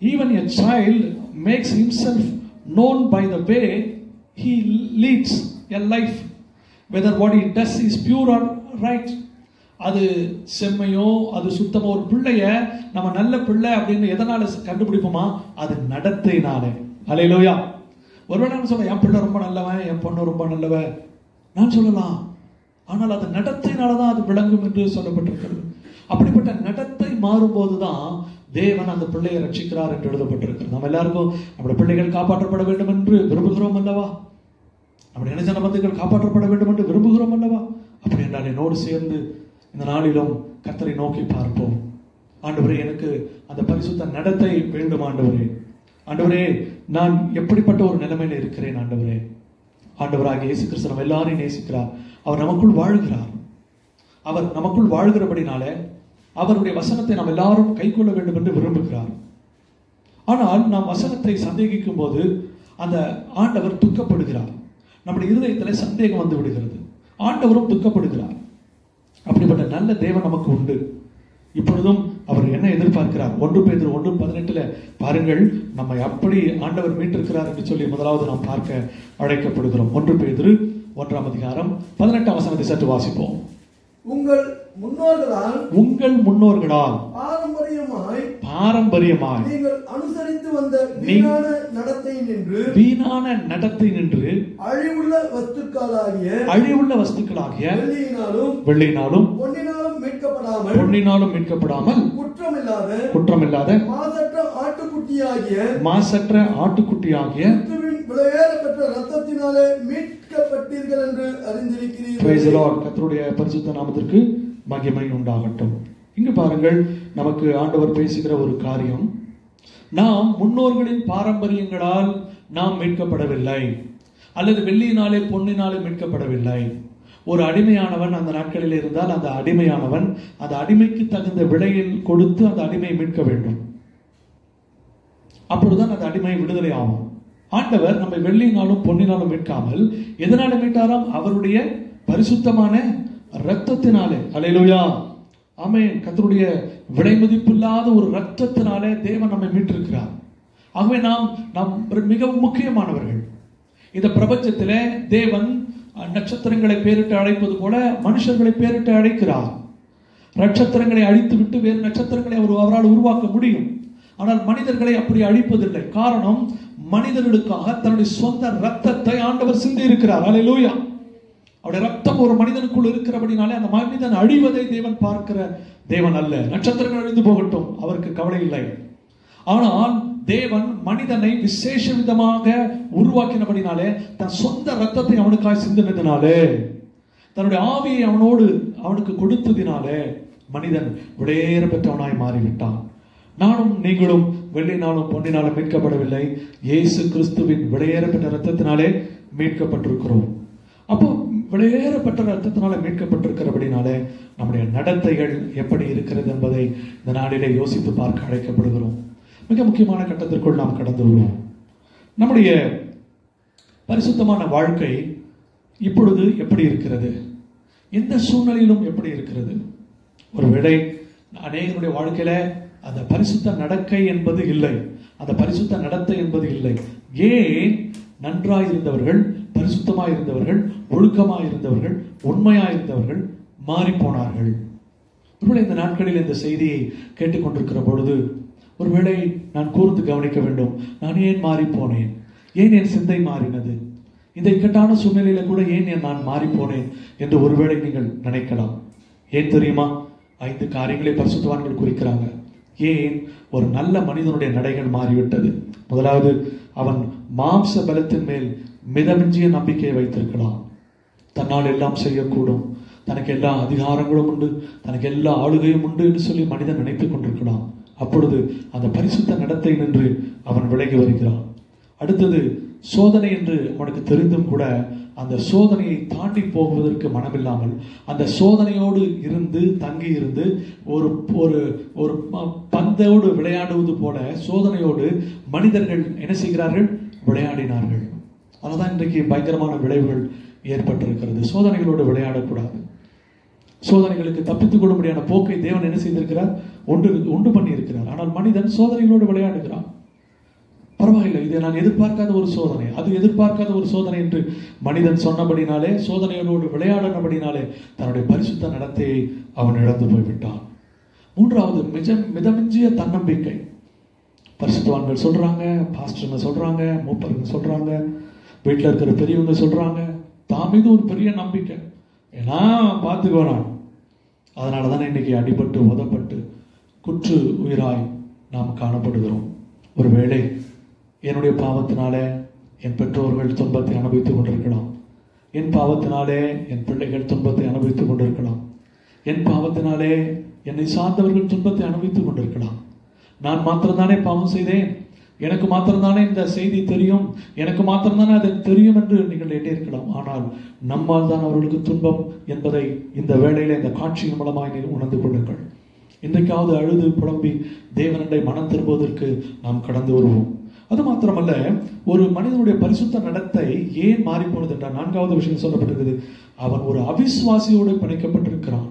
even a child makes himself known by the way he leads a life, whether what he does is pure or right. அது செம்மையோ அது சுத்தமோ. ஒரு பிள்ளைய நம்ம நல்ல பிள்ளை அப்படின்னு எதனால கண்டுபிடிப்போமா? அது நடத்தையினாலே. அல்லேலூயா. ஒருவேளை நான் சொல்ல என் பிள்ளை ரொம்ப நல்லவன், என் பொண்ணு ரொம்ப நல்லவன் நான் சொல்லலாம், ஆனால் அது நடத்தையினாலதான் அது விளங்கும் என்று சொல்லப்பட்டிருக்கிறது. அப்படிப்பட்ட நடத்தை மாறும்போதுதான் தேவன் அந்த பிள்ளையை ரட்சிக்கிறார் என்று எழுதப்பட்டிருக்கிறது. நம்ம எல்லாருக்கும் நம்முடைய பிள்ளைகள் காப்பாற்றப்பட வேண்டும் என்று விரும்புகிறோம் அல்லவா? நம்முடைய இணைஜன பந்துகள் காப்பாற்றப்பட வேண்டும் என்று விரும்புகிறோம் அல்லவா? அப்படி என்றால் என்னோடு சேர்ந்து இந்த நாளிலும் கர்த்தரை நோக்கி பார்ப்போம். ஆண்டவரே, எனக்கு அந்த பரிசுத்த நடத்தை வேண்டும். ஆண்டவரே, நான் எப்படிப்பட்ட ஒரு நிலைமையில இருக்கிறேன். ஆண்டவராக இயேசு கிறிஸ்து நம்ம எல்லாரையும் நேசிக்கிறார். அவர் நமக்குள் வாழ்கிறார். அவர் நமக்குள் வாழ்கிறபடினால அவருடைய வசனத்தை நாம் எல்லாரும் கைக்கொள்ள வேண்டும் என்று விரும்புகிறார். ஆனால் நாம் வசனத்தை சந்தேகிக்கும் போது அந்த ஆண்டவர் துக்கப்படுகிறார். நம்முடைய இருதயத்தில் சந்தேகம் வந்து விடுகிறது. ஆண்டவரும் துக்கப்படுகிறார். அப்படிப்பட்ட நல்ல தேவன் நமக்கு உண்டு. இப்பொழுதும் அவர் என்ன எதிர்பார்க்கிறார்? 1 பேதுரு 1:18 பாருங்கள், நம்மை அப்படி ஆண்டவர் மீட்டிருக்கிறார் என்று சொல்லி முதலாவது நாம் பார்க்க அழைக்கப்படுகிறோம். 1 பேதுரு 1ஆம் அதிகாரம் 18ஆம் வசனத்தை சற்று வாசிப்போம். உங்கள் முன்னோர்களால் பாரம்பரியமாய் நீங்கள் அனுசரித்து வந்த வீணான நடத்தை நின்று அழிவுள்ள வஸ்துக்களாகிய வெள்ளியினாலும் பொன்னினாலும் மீட்கப்படாமல் குற்றமில்லாத மாசற்ற ஆட்டுக்குட்டியாகிய ரத்தத்தினாலே மீட்கப்பட்டீர்கள் என்று அறிந்திருக்கிறீர்கள். Praise the Lord. கர்த்தருடைய பரிசுத்த நாமத்திற்கு மகிமை உண்டாகட்டும். இங்கு பாருங்கள், நமக்கு ஆண்டவர் பேசுகிற ஒரு காரியம், நாம் முன்னோர்களின் பாரம்பரியங்களால் நாம் மீட்கப்படவில்லை, அல்லது வெள்ளியினாலே பொன்னினாலே மீட்கப்படவில்லை. ஒரு அடிமையானவன் அந்த நாட்களில் இருந்தால் அந்த அடிமையானவன் அந்த அடிமைக்கு தகுந்த விலையில் கொடுத்து அந்த அடிமையை மீட்க வேண்டும். அப்பொழுதுதான் அந்த அடிமை விடுதலை ஆகும். ஆண்டவர் நம்மை வெள்ளியினாலும் பொன்னினாலும் மீட்காமல் எதனால மீட்டாராம்? அவருடைய பரிசுத்தமான இரத்தத்தினாலே. அல்லேலூயா, ஆமென். கர்த்தருடைய விலை மதிப்பில்லாத ஒரு இரத்தத்தினாலே தேவன் நம்மை மீட்டிருக்கிறார். ஆகவே நாம் மிகவும் முக்கியமானவர்கள். இந்த பிரபஞ்சத்திலே தேவன் நட்சத்திரங்களை பேரிட்டு அழைப்பது போல மனுஷர்களை பேரிட்டு அழைக்கிறார். நட்சத்திரங்களை அழித்து விட்டு வேறு நட்சத்திரங்களை அவரால் உருவாக்க முடியும். ஆனால் மனிதர்களை அப்படி அழிப்பதில்லை. காரணம், மனிதர்களுக்காக தன்னுடைய சொந்த ரத்தத்தை ஆண்டவர் சிந்தி இருக்கிறார். அல்லேலூயா. அவருடைய ரத்தம் ஒரு மனிதனுக்குள் இருக்கிறபடினாலே அந்த மனிதன் அழிவதை தேவன் பார்க்கிற தேவன் அல்ல. நட்சத்திரங்கள் அழிந்து போகட்டும், அவருக்கு கவலை இல்லை. ஆனால் தேவன் மனிதனை விசேஷ விதமாக உருவாக்கினபடினாலே, தன் சொந்த ரத்தத்தை அவனுக்காய் சிந்தினதினாலே, தன்னுடைய ஆவியை அவனுக்கு கொடுத்ததினாலே மனிதன் விடையேற பெற்றவனாய் மாறிவிட்டான். நானும் நீங்களும் வெள்ளினாலும் பொன்னினாலும் மீட்கப்படவில்லை, இயேசு கிறிஸ்துவின் விடையேறப்பட்ட ரத்தத்தினாலே மீட்கப்பட்டிருக்கிறோம். அப்போ விலையேறப்பட்ட ரத்தத்தினால மீட்கப்பட்டிருக்கிறபடினாலே நம்முடைய நடத்தைகள் எப்படி இருக்கிறது என்பதை இந்த நாளிலே யோசித்து பார்க்க அழைக்கப்படுகிறோம். மிக முக்கியமான கட்டத்திற்குள் நாம் கடந்து வருவோம். நம்முடைய பரிசுத்தமான வாழ்க்கை இப்பொழுது எப்படி இருக்கிறது? எந்த சூழ்நிலையிலும் எப்படி இருக்கிறது? ஒருவேளை அநேகருடைய வாழ்க்கையில அந்த பரிசுத்த நடக்கை என்பது இல்லை, அந்த பரிசுத்த நடத்தை என்பது இல்லை. ஏன்? நன்றாயிருந்தவர்கள், பரிசுத்தமாயிருந்தவர்கள், ஒழுக்கமாயிருந்தவர்கள், உண்மையாயிருந்தவர்கள் மாறி போனார்கள். ஒருவேளை இந்த நாட்களில் இந்த செய்தியை கேட்டுக்கொண்டிருக்கிற பொழுது ஒருவேளை நான் கூர்ந்து கவனிக்க வேண்டும். நான் ஏன் மாறி போனேன்? ஏன் என் சிந்தை மாறினது? இந்த இக்கட்டான சூழ்நிலையில கூட ஏன் நான் மாறி போனேன் என்று ஒருவேளை நீங்கள் நினைக்கலாம். ஏன் தெரியுமா? 5 காரியங்களை பரிசுத்தவான்கள் குறிக்கிறாங்க. ஏன் ஒரு நல்ல மனிதனுடைய நடைகள் மாறிவிட்டது? முதலாவது, அவன் மாம்ச பலத்தின் மேல் மிதமிஞ்சிய நம்பிக்கையை வைத்திருக்கலாம். தன்னால் எல்லாம் செய்யக்கூடும், தனக்கு எல்லா அதிகாரங்களும் உண்டு, தனக்கு எல்லா ஆளுகையும் உண்டு என்று சொல்லி மனிதன் நினைத்துக் கொண்டிருக்கலாம். அப்பொழுது அந்த பரிசுத்த நடத்தை நின்று அவன் விலகி வருகிறான். அடுத்தது, சோதனை என்று அவனுக்கு தெரிந்தும் கூட அந்த சோதனையை தாண்டி போவதற்கு மனமில்லாமல் அந்த சோதனையோடு இருந்து தங்கி இருந்து ஒரு ஒரு ஒரு பந்தோடு விளையாடுவது போல சோதனையோடு மனிதர்கள் என்ன செய்கிறார்கள்? விளையாடினார்கள். அதுதான் இன்றைக்கு பயங்கரமான விளைவுகள் ஏற்பட்டிருக்கிறது. சோதனைகளோடு விளையாடக்கூடாது. சோதனைகளுக்கு தப்பித்துக் கொள்ளும்படியான போக்கை தேவன் என்ன செய்திருக்கிறார்? உண்டு பண்ணி இருக்கிறார். ஆனால் மனிதன் சோதனைகளோடு விளையாடுகிறான். பரவாயில்லை, இதை நான் எதிர்பார்க்காத ஒரு சோதனை, அது எதிர்பார்க்காத ஒரு சோதனை என்று மனிதன் சொன்னபடினாலே, சோதனைகளோடு விளையாடினபடினாலே தன்னுடைய பரிசுத்த நடத்தையை அவன் இழந்து போய்விட்டான். மூன்றாவது, மிதமிஞ்சிய தன்னம்பிக்கை. பரிசுத்தவான்கள் சொல்றாங்க, பாஸ்டருங்க சொல்றாங்க, மூப்பருங்க சொல்றாங்க, வீட்டில் இருக்கிற பெரியவங்க சொல்றாங்க, தான் மீது ஒரு பெரிய நம்பிக்கை, ஏன்னா பார்த்துக்கோனான். அதனால தானே இன்னைக்கு அடிபட்டு உதப்பட்டு குற்று உயிராய் நாம் காணப்படுகிறோம். ஒருவேளை என்னுடைய பாவத்தினாலே என் பெற்றோர்கள் துன்பத்தை அனுபவித்துக் கொண்டிருக்கலாம், என் பாவத்தினாலே என் பிள்ளைகள் துன்பத்தை அனுபவித்துக் கொண்டிருக்கலாம், என் பாவத்தினாலே என்னை சார்ந்தவர்கள் துன்பத்தை அனுபவித்துக் கொண்டிருக்கலாம். நான் மாத்திரம்தானே பாவம் செய்தேன், எனக்கு மாத்திரம்தானே இந்த செய்தி தெரியும், எனக்கு மாத்திரம்தானே அது தெரியும் என்று நீங்கள் எண்ணியிருக்கலாம். ஆனால் நம்மால் தான் அவர்களுக்கு துன்பம் என்பதை இந்த வேளையில இந்த காட்சியின் மூலமாக நீங்கள் உணர்ந்து கொள்ளுங்கள். இன்றைக்காவது அழுது புலம்பி தேவனண்டை மனம் திரும்புவதற்கு நாம் கடந்து வருவோம். அது மாத்திரமல்ல, ஒரு மனிதனுடைய பரிசுத்த நடத்தை ஏன் மாறி போனது என்றால், 4வது விஷயம் சொல்லப்பட்டிருக்கிறது, அவன் ஒரு அவிசுவாசியோடு பிணைக்கப்பட்டிருக்கிறான்.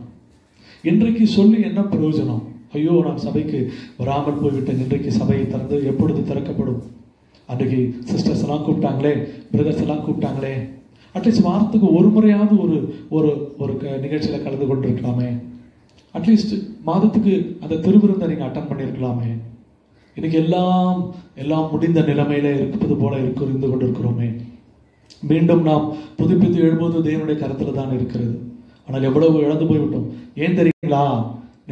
இன்றைக்கு சொல்லி என்ன பிரயோஜனம்? ஐயோ, நான் சபைக்கு வராமல் போய்விட்டேன், இன்றைக்கு சபையை திறந்து எப்பொழுது திறக்கப்படும்? அன்றைக்கு சிஸ்டர்ஸ் எல்லாம் கூப்பிட்டாங்களே, பிரதர்ஸ் எல்லாம் கூப்பிட்டாங்களே, அட்லீஸ்ட் வாரத்துக்கு ஒரு முறையாவது ஒரு ஒரு நிகழ்ச்சியில கலந்து கொண்டிருக்கலாமே, அட்லீஸ்ட் மாதத்துக்கு அந்த திருவிருந்தை நீங்க அட்டன் பண்ணியிருக்கலாமே. இன்னைக்கு எல்லாம் முடிந்த நிலைமையில இருப்பது போல இருந்து கொண்டிருக்கிறோமே. மீண்டும் நாம் புதுப்பித்து எழுபது தேவனுடைய கருத்துல தான் இருக்கிறது. ஆனால் எவ்வளவு இழந்து போய்விட்டோம். ஏன் தெரியுங்களா?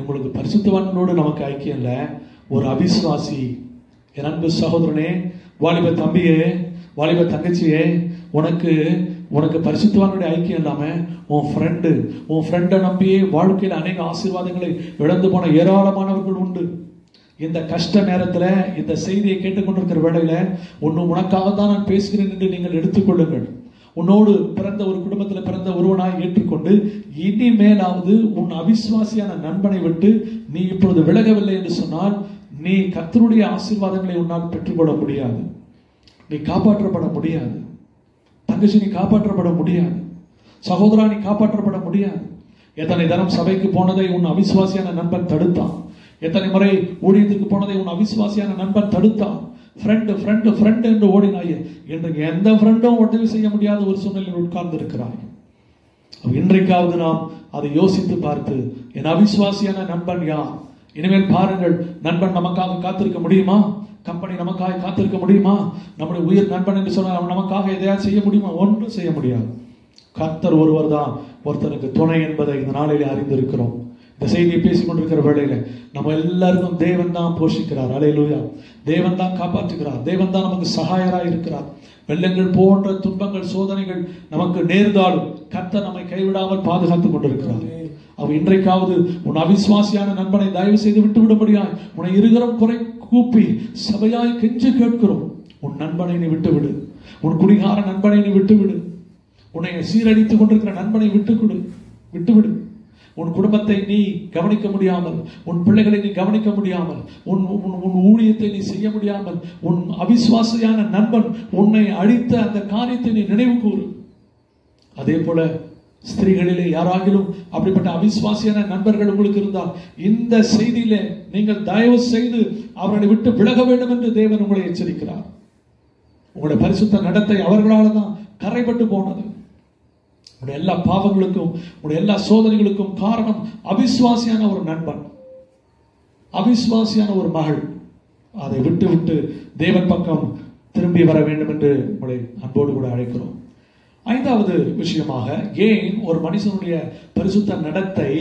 உங்களுக்கு பரிசுத்தவான்களோடு நமக்கு ஐக்கியம் இல்லை, ஒரு அவிசுவாசி. என் அன்பு சகோதரனே, வாலிப தம்பியே, வாலிப தங்கச்சியே, உனக்கு பரிசுத்தவானுடைய ஐக்கியம் இல்லாம உன் ஃப்ரெண்டை நம்பியே வாழ்க்கையில் அநேக ஆசீர்வாதங்களை இழந்து போன ஏராளமானவர்கள் உண்டு. இந்த கஷ்ட நேரத்துல இந்த செய்தியை கேட்டுக்கொண்டிருக்கிற வேளையில உனக்காக தான் நான் பேசுகிறேன் என்று நீங்கள் எடுத்துக்கொள்ளுங்கள். உன்னோடு பிறந்த ஒரு குடும்பத்தில் பிறந்த ஒருவனாய் ஏற்றுக்கொண்டு இனிமேலாவது உன் அவிசுவாசியான நண்பனை விட்டு நீ இப்பொழுது விலகவில்லை என்று சொன்னால் நீ கர்த்தருடைய ஆசீர்வாதங்களை உன்னால் பெற்றுக்கொள்ள முடியாது. நீ காப்பாற்றப்பட முடியாது. தங்கச்சி, நீ காப்பாற்றப்பட முடியாது. சகோதரா, நீ காப்பாற்றப்பட முடியாது. எத்தனை தரம் சபைக்கு போனதை உன் அவிசுவாசியான நண்பன் தடுத்தான். எத்தனை முறை ஊழியத்துக்கு போனதை உன் அவிசுவாசியான நண்பன் தடுத்தான். ஃப்ரெண்டு ஃப்ரெண்டு ஃப்ரெண்டு என்று ஓடினாயே, இன்றைக்கு எந்த ஃப்ரெண்டும் உதவி செய்ய முடியாத ஒரு சூழ்நிலையில் உட்கார்ந்து இருக்கிறாய். இன்றைக்காவது நாம் அதை யோசித்து பார்த்து, என் அவிசுவாசியான நண்பன் யார்? இனிமேல் பாருங்கள், நண்பன் நமக்காக காத்திருக்க முடியுமா? கம்பெனி நமக்காக காத்திருக்க முடியுமா? நம்முடைய உயிர் நண்பன் என்று சொன்னால் நமக்காக எதையாவது செய்ய முடியுமா? ஒன்றும் செய்ய முடியாது. கர்த்தர் ஒருவர் தான் ஒருத்தருக்கு துணை என்பதை இந்த நாளிலே அறிந்திருக்கிறோம். இந்த செய்தியை பேசிக் கொண்டிருக்கிற வேளையில நம்ம எல்லாருக்கும் தேவன் தான் போஷிக்கிறார். அல்லேலூயா. தேவன் தான் காப்பாற்றுகிறார். தேவன் தான் நமக்கு சகாயராய் இருக்கிறார். வெள்ளங்கள் போன்ற துன்பங்கள் சோதனைகள் நமக்கு நேர்ந்தாலும் கர்த்தர் நம்மை கைவிடாமல் பாதுகாத்துக் கொண்டிருக்கிறார். அவ இன்றைக்காவது உன் அவிசுவாசியான நண்பனை தயவு செய்து விட்டு விடும்படியாய் உன்னை இருகரம் குறை கூப்பி சபையாய் கெஞ்சு கேட்கிறோம். உன் நண்பனை நீ விட்டுவிடு. உன் குடிகார நண்பனை நீ விட்டுவிடு. உன்னை சீரழித்துக் கொண்டிருக்கிற நண்பனை விட்டுவிடு. உன் குடும்பத்தை நீ கவனிக்க முடியாமல், உன் பிள்ளைகளை நீ கவனிக்க முடியாமல், உன் ஊழியத்தை நீ செய்ய முடியாமல், உன் அவிசுவாசியான நண்பன் உன்னை அழித்த அந்த காரியத்தை நீ நினைவு கூறு. அதே போல ஸ்திரீகளிலே யாராகிலும் அப்படிப்பட்ட அவிசுவாசியான நண்பர்கள் உங்களுக்கு இருந்தால் இந்த செய்தியிலே நீங்கள் தயவு செய்து அவர்களை விட்டு விலக வேண்டும் என்று தேவன் உங்களை எச்சரிக்கிறார். உங்களுடைய பரிசுத்த நடத்தை அவர்களால் தான் கரைபட்டு போனது. உங்களுடைய எல்லா பாவங்களுக்கும் உங்களுடைய எல்லா சோதனைகளுக்கும் காரணம் அவிசுவாசியான ஒரு நண்பன், அவிசுவாசியான ஒரு மகள். அதை விட்டு தேவன் பக்கம் திரும்பி வர வேண்டும் என்று உங்களை அன்போடு கூட அழைக்கிறோம். ஐந்தாவது விஷயமாக, ஏன் ஒரு மனுஷனுடைய பரிசுத்த நடத்தை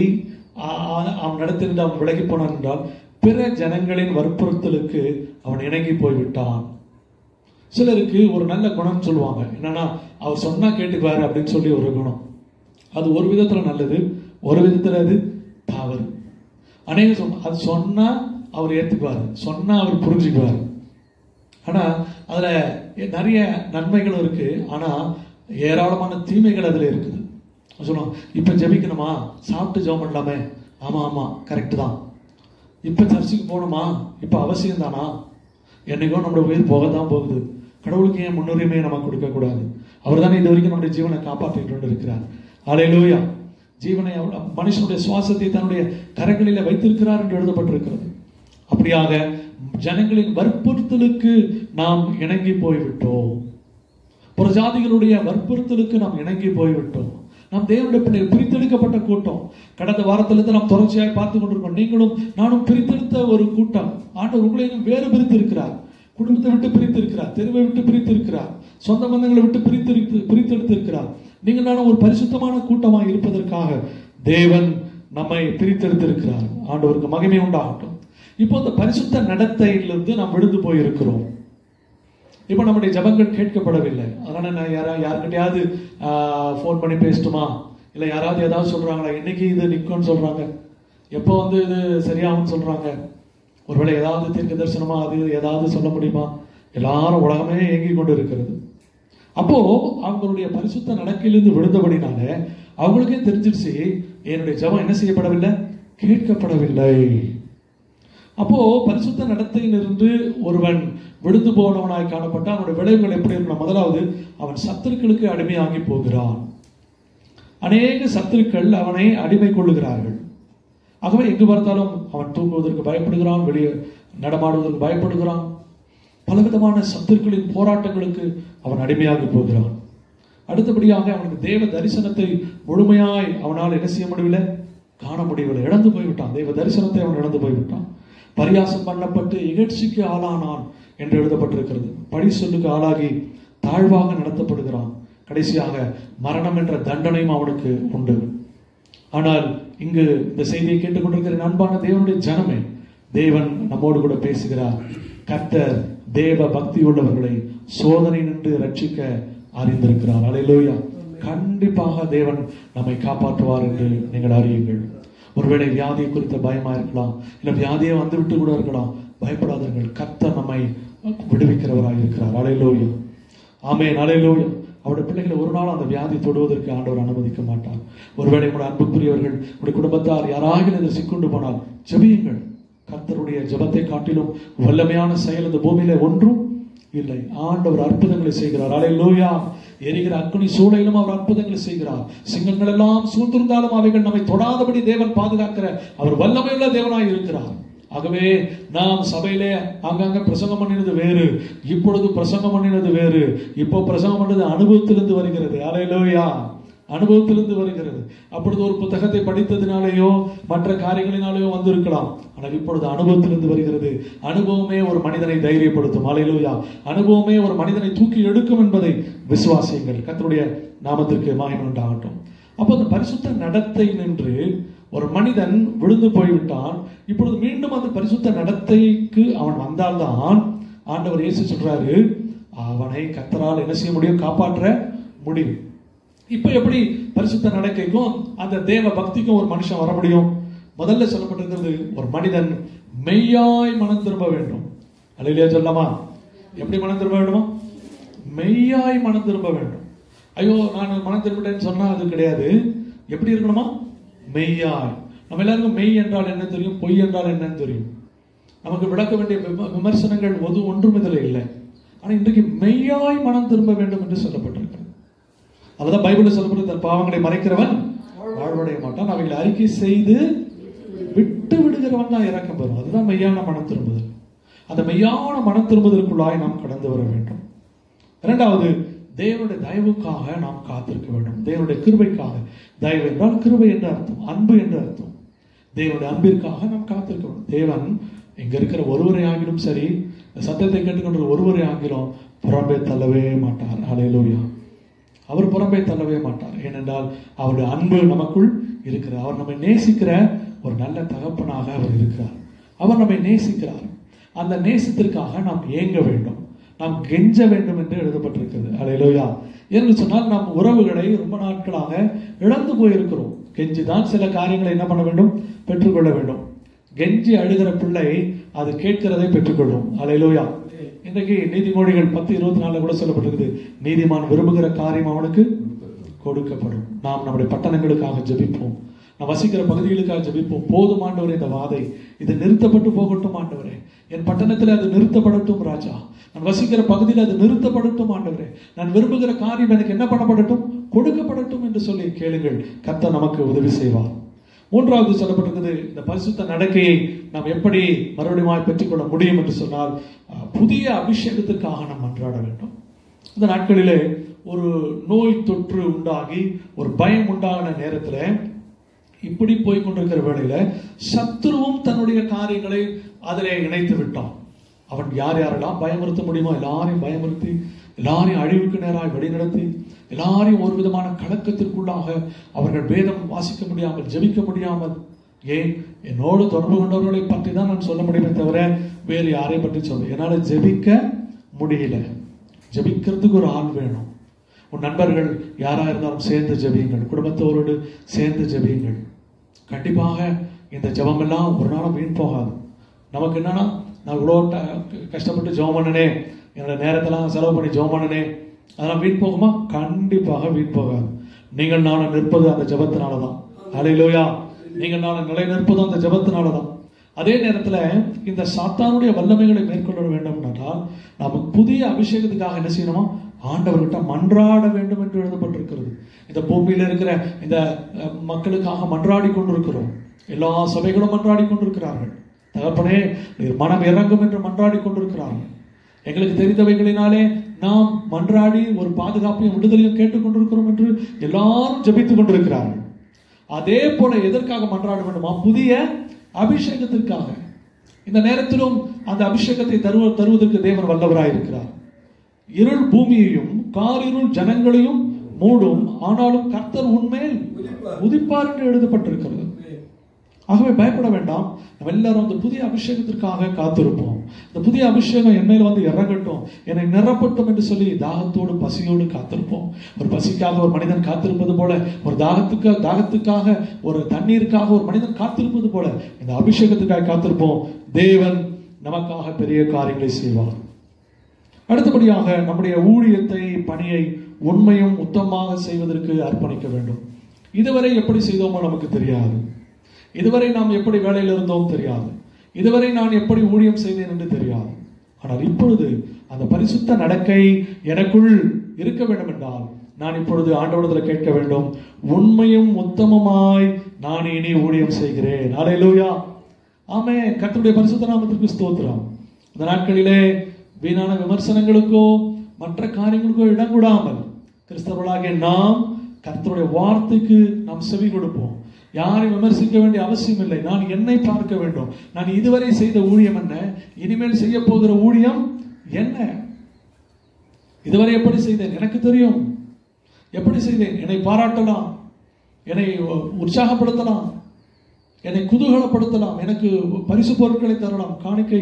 அவன் நடத்திருந்து அவன் விலகி போனான் என்றால், பிற ஜனங்களின் வற்புறுத்தலுக்கு அவன் இணங்கி போய்விட்டான். சிலருக்கு ஒரு நல்ல குணம் சொல்லுவாங்க, என்னன்னா அவர் சொன்னா கேட்டுக்குவாரு அப்படின்னு சொல்லி ஒரு குணம். அது ஒரு விதத்துல நல்லது, ஒரு விதத்துல அது தவறு. அநேக அது சொன்னா அவர் ஏத்துக்குவாரு, சொன்னா அவர் புரிஞ்சுக்குவாரு. ஆனா அதுல நிறைய நன்மைகளும் இருக்கு, ஆனா ஏராளமான தீமைகள் அதுல இருக்குது. சொல்லுவோம், இப்ப ஜெபிக்கணுமா, சாப்பிட்டு ஜெபம் பண்ணலாமே, ஆமா ஆமா கரெக்ட் தான். இப்ப சர்ச்சுக்கு போகணுமா, இப்ப அவசியம் தானா? என்னைக்கோ நம்மளுடைய உயிர் போகத்தான் போகுது. கடவுளுக்கு ஏன் முன்னுரிமையை நம்ம கொடுக்க கூடாது? அவர் தானே இது வரைக்கும் நம்முடைய ஜீவனை காப்பாற்றிட்டு கொண்டு இருக்கிறார். அல்லேலூயா. ஜீவனை மனுஷனுடைய சுவாசத்தை தன்னுடைய கரங்களில வைத்திருக்கிறார் என்று எழுதப்பட்டிருக்கிறது. அப்படியாக ஜனங்களின் வற்புறுத்தலுக்கு நாம் இணங்கி போய்விட்டோம். புற ஜாதிகளுடைய வற்புறுத்தலுக்கு நாம் இணங்கி போய்விட்டோம். நாம் தேவனுடைய பிள்ளைகள், பிரித்தெடுக்கப்பட்ட கூட்டம். கடந்த வாரத்திலிருந்து நாம் தொடர்ச்சியாய் பார்த்து கொண்டிருக்கோம். நீங்களும் நானும் பிரித்தெடுத்த ஒரு கூட்டம். ஆண்டவர் உங்களையும் வேறு பிரித்திருக்கிறார். குடும்பத்தை விட்டு பிரித்திருக்கிறார், தெருவை விட்டு பிரித்திருக்கிறார், சொந்த பந்தங்களை விட்டு பிரித்தெடுத்திருக்கிறார். நீங்கள் நானும் ஒரு பரிசுத்தமான கூட்டமாக இருப்பதற்காக தேவன் நம்மை பிரித்தெடுத்திருக்கிறார். ஆண்டவருக்கு மகிமை உண்டாகட்டும். இப்போ இந்த பரிசுத்த நடத்தையிலிருந்து நாம் விழுந்து போயிருக்கிறோம். இப்ப நம்முடைய ஜபங்கள் கேட்கப்படவில்லை. அதனால நான் யாருக்கிட்டையாவது போன் பண்ணி பேசட்டுமா, இல்ல யாராவது ஏதாவது சொல்றாங்களா, இன்னைக்கு இது நிற்கும்னு சொல்றாங்க, எப்போ இது சரியாகும்னு சொல்றாங்க, ஒருவேளை ஏதாவது தீர்க்க தரிசனமா அது ஏதாவது சொல்ல முடியுமா? எல்லாரும் உலகமே இயங்கி கொண்டு இருக்கிறது. அப்போ அவங்களுடைய பரிசுத்த நடக்கையிலிருந்து விழுந்தபடினால அவங்களுக்கே தெரிஞ்சிருச்சு, என்னுடைய ஜபம் என்ன செய்யப்படவில்லை, கேட்கப்படவில்லை. அப்போ பரிசுத்த நடத்தையிலிருந்து ஒருவன் விழுந்து போனவனாய் காணப்பட்ட அவனுடைய விளைவுகள் எப்படி இருக்கணும்? முதலாவது, அவன் சத்துருக்களுக்கு அடிமையாகி போகிறான். அநேக சத்துருக்கள் அவனை அடிமை கொள்ளுகிறார்கள். ஆகவே எங்கு பார்த்தாலும் அவன் தூங்குவதற்கு பயப்படுகிறான், வெளியே நடமாடுவதற்கு பயப்படுகிறான். பலவிதமான சத்துருக்களின் போராட்டங்களுக்கு அவன் அடிமையாகி போகிறான். அடுத்தபடியாக அவனுக்கு தேவ தரிசனத்தை முழுமையாய் அவனால் என்ன செய்ய முடியவில்லை, காண முடியவில்லை, இழந்து போய்விட்டான். தேவ தரிசனத்தை அவன் இழந்து போய்விட்டான். பரியாசம் பண்ணப்பட்டு இகழ்ச்சிக்கு ஆளானான் என்று எழுதப்பட்டிருக்கிறது. பழி சொல்லுக்கு ஆளாகி தாழ்வாக நடத்தப்படுகிறான். கடைசியாக மரணம் என்ற தண்டனையும் அவனுக்கு உண்டு. ஆனால் இங்கு இந்த செய்தியை கேட்டுக்கொண்டிருக்கிற அன்பான தேவனுடைய ஜனமே, தேவன் நம்மோடு கூட பேசுகிறார். கர்த்தர் தேவ பக்தி உள்ளவர்களை சோதனை நின்று ரட்சிக்க அறிந்திருக்கிறார். அல்லேலூயா. கண்டிப்பாக தேவன் நம்மை காப்பாற்றுவார் என்று நீங்கள் அறியுங்கள். ஒருவேளை வியாதியை குறித்த பயமா இருக்கலாம், இல்ல வியாதியை வந்துவிட்டு கூட இருக்கலாம். பயப்படாதீர்கள், கர்த்தர் நம்மை விடுவிக்கிறவராக இருக்கிறார். அல்லேலூயா, ஆமென், அல்லேலூயா. அவருடைய பிள்ளைகளை ஒரு நாள் அந்த வியாதி தொடுவதற்கு ஆண்டவர் அனுமதிக்க மாட்டார். ஒருவேளை கூட அன்புக்குரியவர்கள், உடைய குடும்பத்தார் யாராகிலும் இதில் சிக்கொண்டு போனால் ஜெபியுங்கள். கர்த்தருடைய ஜெபத்தை காட்டிலும் வல்லமையான செயல் இந்த பூமியில ஒன்றும் இல்லை. ஆண்டவர் அற்புதங்களை செய்கிறார். அல்லேலூயா. எரிகிற அக்னி சூளையிலும் அவர் அற்புதங்களை செய்கிறார். சிங்கங்கள் எல்லாம் சூழ்ந்திருந்தாலும் அவைகள் நம்மை தொடாதபடி தேவன் பாதுகாக்கிற அவர் வல்லமையுள்ள தேவனாய் இருக்கிறார். ஆகவே நாம் சபையிலே அங்கங்க பிரசங்கம் பண்ணினது வேறு, இப்பொழுது பிரசங்கம் பண்ணினது வேறு. இப்போ பிரசங்கம் பண்ணது அனுபவத்திலிருந்து வருகிறது. அல்லேலூயா, அனுபவத்திலிருந்து வருகிறது. அப்பொழுது ஒரு புத்தகத்தை படித்ததினாலேயோ மற்ற காரியங்களினாலேயோ வந்திருக்கலாம். ஆனால் இப்பொழுது அனுபவத்திலிருந்து வருகிறது. அனுபவமே ஒரு மனிதனை தைரியப்படுத்தும். அல்லேலூயா, அனுபவமே ஒரு மனிதனை தூக்கி எடுக்கும் என்பதை விசுவாசியுங்கள். கர்த்தருடைய நாமத்திற்கு மகிமை உண்டாகட்டும். அப்போ அந்த பரிசுத்த நடத்தை நின்று ஒரு மனிதன் விழுந்து போய்விட்டான். இப்பொழுது மீண்டும் அந்த பரிசுத்த நடத்தைக்கு அவன் வந்தால்தான் ஆண்டவர் இயேசு சொல்றாரு, அவனை கர்த்தரால் என்ன செய்ய முடியும்? காப்பாற்ற முடியும். இப்ப எப்படி பரிசுத்த நடக்கைக்கும் அந்த தேவ பக்திக்கும் ஒரு மனுஷன் வர முடியும்? முதல்ல சொல்லப்பட்டிருக்கிறது, ஒரு மனிதன் மெய்யாய் மனம் திரும்ப வேண்டும். அல்லேலூயா சொல்லலாமா? எப்படி மனம் திரும்ப வேண்டுமா? மெய்யாய் மனம் திரும்ப வேண்டும். ஐயோ நான் மனம் திரும்பிட்டேன்னு சொன்னா அது கிடையாது. எப்படி இருக்கணுமா? மெய்யாய். நம்ம எல்லாருக்கும் மெய் என்றால் என்ன தெரியும், பொய் என்றால் என்னன்னு தெரியும். நமக்கு விளக்க வேண்டிய விமர்சனங்கள் ஒன்றும் இதில் இல்லை. ஆனால் இன்றைக்கு மெய்யாய் மனம் திரும்ப வேண்டும் என்று சொல்லப்பட்டிருக்கிறது. அதுதான் பைபிளில் சொல்லப்பட்டு, தன் பாவங்களை மறைக்கிறவன் வாழ்வடைய மாட்டான், அவைகளை அறிக்கை செய்து விட்டு விடுகிறவன் தான் இறக்கம் பெறும். அதுதான் மெய்யான மனம் திரும்புதல். அந்த மெய்யான மனம் திரும்புதலுக்குள்ளாய் நாம் கடந்து வர வேண்டும். இரண்டாவது, தேவனுடைய தயவுக்காக நாம் காத்திருக்க வேண்டும். தேவனுடைய கிருபைக்காக. தயவு என்றால் கிருபை என்று அர்த்தம், அன்பு என்று அர்த்தம். தேவனுடைய அன்பிற்காக நாம் காத்திருக்க வேண்டும். தேவன் இங்க இருக்கிற ஒருவரை ஆகிலும் சரி, சத்தத்தை கேட்டுக்கொண்ட ஒருவரை ஆகிலும் புறம்பே தள்ளவே மாட்டார். அல்லேலூயா. அவர் புறம்பே தள்ளவே மாட்டார். ஏனென்றால் அவருடைய அன்பு நமக்குள் இருக்கிறார். அவர் நம்மை நேசிக்கிற ஒரு நல்ல தகப்பனாக அவர் இருக்கிறார். அவர் நம்மை நேசிக்கிறார். அந்த நேசத்திற்காக நாம் ஏங்க வேண்டும், நாம் கெஞ்ச வேண்டும் என்று எழுதப்பட்டிருக்கிறது. அல்லேலூயா. என்று சொன்னால் நாம் உறவுகளை ரொம்ப நாட்களாக இழந்து போயிருக்கிறோம். கெஞ்சி தான் சில காரியங்களை என்ன பண்ண வேண்டும்? பெற்றுக்கொள்ள வேண்டும். கெஞ்சி அழுகிற பிள்ளை அது கேட்கிறதை பெற்றுக்கொள்ளும். அல்லேலூயா. இன்றைக்கு நீதிமொழிகள் 10:24 கூட சொல்லப்பட்டிருக்குது, நீதிமான் விரும்புகிற காரியம் அவனுக்கு கொடுக்கப்படும். நாம் நம்முடைய பட்டணங்களுக்காக ஜெபிப்போம், நான் வசிக்கிற பகுதிகளுக்காக ஜெபிப்போம். போதும் ஆண்டவரே, இந்த வாதை இது நிறுத்தப்பட்டு போகட்டும் ஆண்டவரே. என் பட்டணத்தில் அது நிறுத்தப்படட்டும் ராஜா. நான் வசிக்கிற பகுதியில் அது நிறுத்தப்படட்டும் ஆண்டவரே. நான் விரும்புகிற காரியம் எனக்கு என்ன பண்ணப்படட்டும்? கொடுக்கப்படட்டும் என்று சொல்லி கேளுங்கள். கர்த்தர் நமக்கு உதவி செய்வார். மூன்றாவது சொல்லப்பட்டிருக்கிறது, இந்த பரிசுத்த நடக்கையை நாம் எப்படி மறுபடியும் பெற்றுக்கொள்ள முடியும் என்று சொன்னால், புதிய அபிஷேகத்திற்காக நாம் மன்றாட வேண்டும். இந்த நாட்களிலே ஒரு நோய் தொற்று உண்டாகி ஒரு பயம் உண்டாகின நேரத்தில், இப்படி போய் கொண்டிருக்கிற வேளையில சத்துருவும் தன்னுடைய காரியங்களை அதிலே இணைத்து விட்டான். அவன் யார் யாரெல்லாம் பயமுறுத்த முடியுமோ எல்லாரையும் பயமுறுத்தி, எல்லாரையும் அழிவுக்கு நேராக வழிநடத்தி, எல்லாரையும் ஒரு விதமான கலக்கத்திற்குள்ளாக அவர்கள் வேதம் வாசிக்க முடியாமல், ஜெபிக்க முடியாமல், ஏன் என்னோடு தொடர்பு கொண்டவர்களை பற்றி தான் நான் சொல்ல முடியுமே தவிர வேறு யாரை பற்றி சொல்ல என்னால் ஜெபிக்க முடியல. ஜெபிக்கிறதுக்கு ஒரு ஆள் வேணும். உன் நண்பர்கள் யாராக இருந்தாலும் சேர்ந்து ஜெபியுங்கள், குடும்பத்தோரோடு சேர்ந்து ஜெபியுங்கள். கண்டிப்பாக இந்த ஜெபம் எல்லாம் ஒரு நாளும் வீண் போகாது. நமக்கு என்னன்னா, நான் இவ்வளோ கஷ்டப்பட்டு ஜெபம் பண்ணனே, என்னோட நேரத்தெல்லாம் செலவு பண்ணி ஜெபம் பண்ணனே, அதெல்லாம் வீண் போகுமா? கண்டிப்பாக வீண் போகாது. நீங்கள் நானும் நிற்பது அந்த ஜெபத்தினால தான். அல்லேலூயா. நீங்கள் நானும் நிலை நிற்பது அந்த ஜெபத்தினால தான். அதே நேரத்தில் இந்த சாத்தானுடைய வல்லமைகளை மேற்கொள்ள வேண்டும் என்றால் நமக்கு புதிய அபிஷேகத்துக்காக என்ன செய்யணுமா? ஆண்டவர்கிட்ட மன்றாட வேண்டும் என்று எழுதப்பட்டிருக்கிறது. இந்த பூமியில் இருக்கிற இந்த மக்களுக்காக மன்றாடி கொண்டிருக்கிறோம். எல்லா சபைகளும் மன்றாடி கொண்டிருக்கிறார்கள். தகப்பனே, நீர் மனம் இறங்கும் என்று மன்றாடி கொண்டிருக்கிறார்கள். எங்களுக்கு தெரிந்தவைகளினாலே நாம் மன்றாடி ஒரு பாதுகாப்பையும் விடுதலையும் கேட்டுக்கொண்டிருக்கிறோம் என்று எல்லாரும் ஜெபித்துக் கொண்டிருக்கிறார்கள். அதே போல எதற்காக மன்றாட வேண்டுமா? புதிய அபிஷேகத்திற்காக. இந்த நேரத்திலும் அந்த அபிஷேகத்தை தருவதற்கு தேவன் வல்லவராய் இருக்கிறார். இருள் பூமியையும் காரிருள் ஜனங்களையும் மூடும், ஆனாலும் கர்த்தர் உன்மேல் உதிப்பார் என்று எழுதப்பட்டிருக்கிறது. ஆகவே பயப்பட வேண்டாம். நம்ம எல்லாரும் அந்த புதிய அபிஷேகத்திற்காக காத்திருப்போம். இந்த புதிய அபிஷேகம் என் மேல் வந்து இறங்கட்டும், என்னை நிரப்பட்டும் என்று சொல்லி தாகத்தோடு பசியோடு காத்திருப்போம். ஒரு பசிக்காக ஒரு மனிதன் காத்திருப்பது போல, ஒரு தாகத்துக்காக ஒரு தண்ணீருக்காக ஒரு மனிதன் காத்திருப்பது போல இந்த அபிஷேகத்துக்காக காத்திருப்போம். தேவன் நமக்காக பெரிய காரியங்களை செய்வார். அடுத்தபடியாக நம்முடைய ஊழியத்தை, பணியை உண்மையும் உத்தமமாக செய்வதற்கு அர்ப்பணிக்க வேண்டும். இதுவரை எப்படி செய்தோமோ நமக்கு தெரியாது. இதுவரை நாம் எப்படி வேலையில் இருந்தோம் தெரியாது. இதுவரை நான் எப்படி ஊழியம் செய்தேன் என்று தெரியாது. ஆனால் இப்பொழுது அந்த பரிசுத்த நடக்கை எனக்குள் இருக்க வேண்டும் என்றால் நான் இப்பொழுது ஆண்டவரிடத்தில் கேட்க வேண்டும், உண்மையும் உத்தமமாய் நான் இனி ஊழியம் செய்கிறேன். அல்லேலூயா, ஆமென். கர்த்தருடைய பரிசுத்த நாமத்திற்கு ஸ்தோத்திரம். இந்த நாட்களிலே வீணான விமர்சனங்களுக்கோ மற்ற காரியங்களுக்கோ இடம் கூடாமல் கிறிஸ்தவர்களாகிய நாம் கர்த்தருடைய வார்த்தைக்கு நாம் செவி கொடுப்போம். யாரையும் விமர்சிக்க வேண்டிய அவசியம் இல்லை. நான் என்னை பார்க்க வேண்டும். நான் இதுவரை செய்த ஊழியம் என்ன, இனிமேல் செய்ய போகிற ஊழியம் என்ன, இதுவரை எப்படி செய்தேன் எனக்கு தெரியும். எப்படி செய்தேன், என்னை பாராட்டலாம், என்னை உற்சாகப்படுத்தலாம், என்னை குதூகலப்படுத்தலாம், எனக்கு பரிசு பொருட்களை தரலாம், காணிக்கை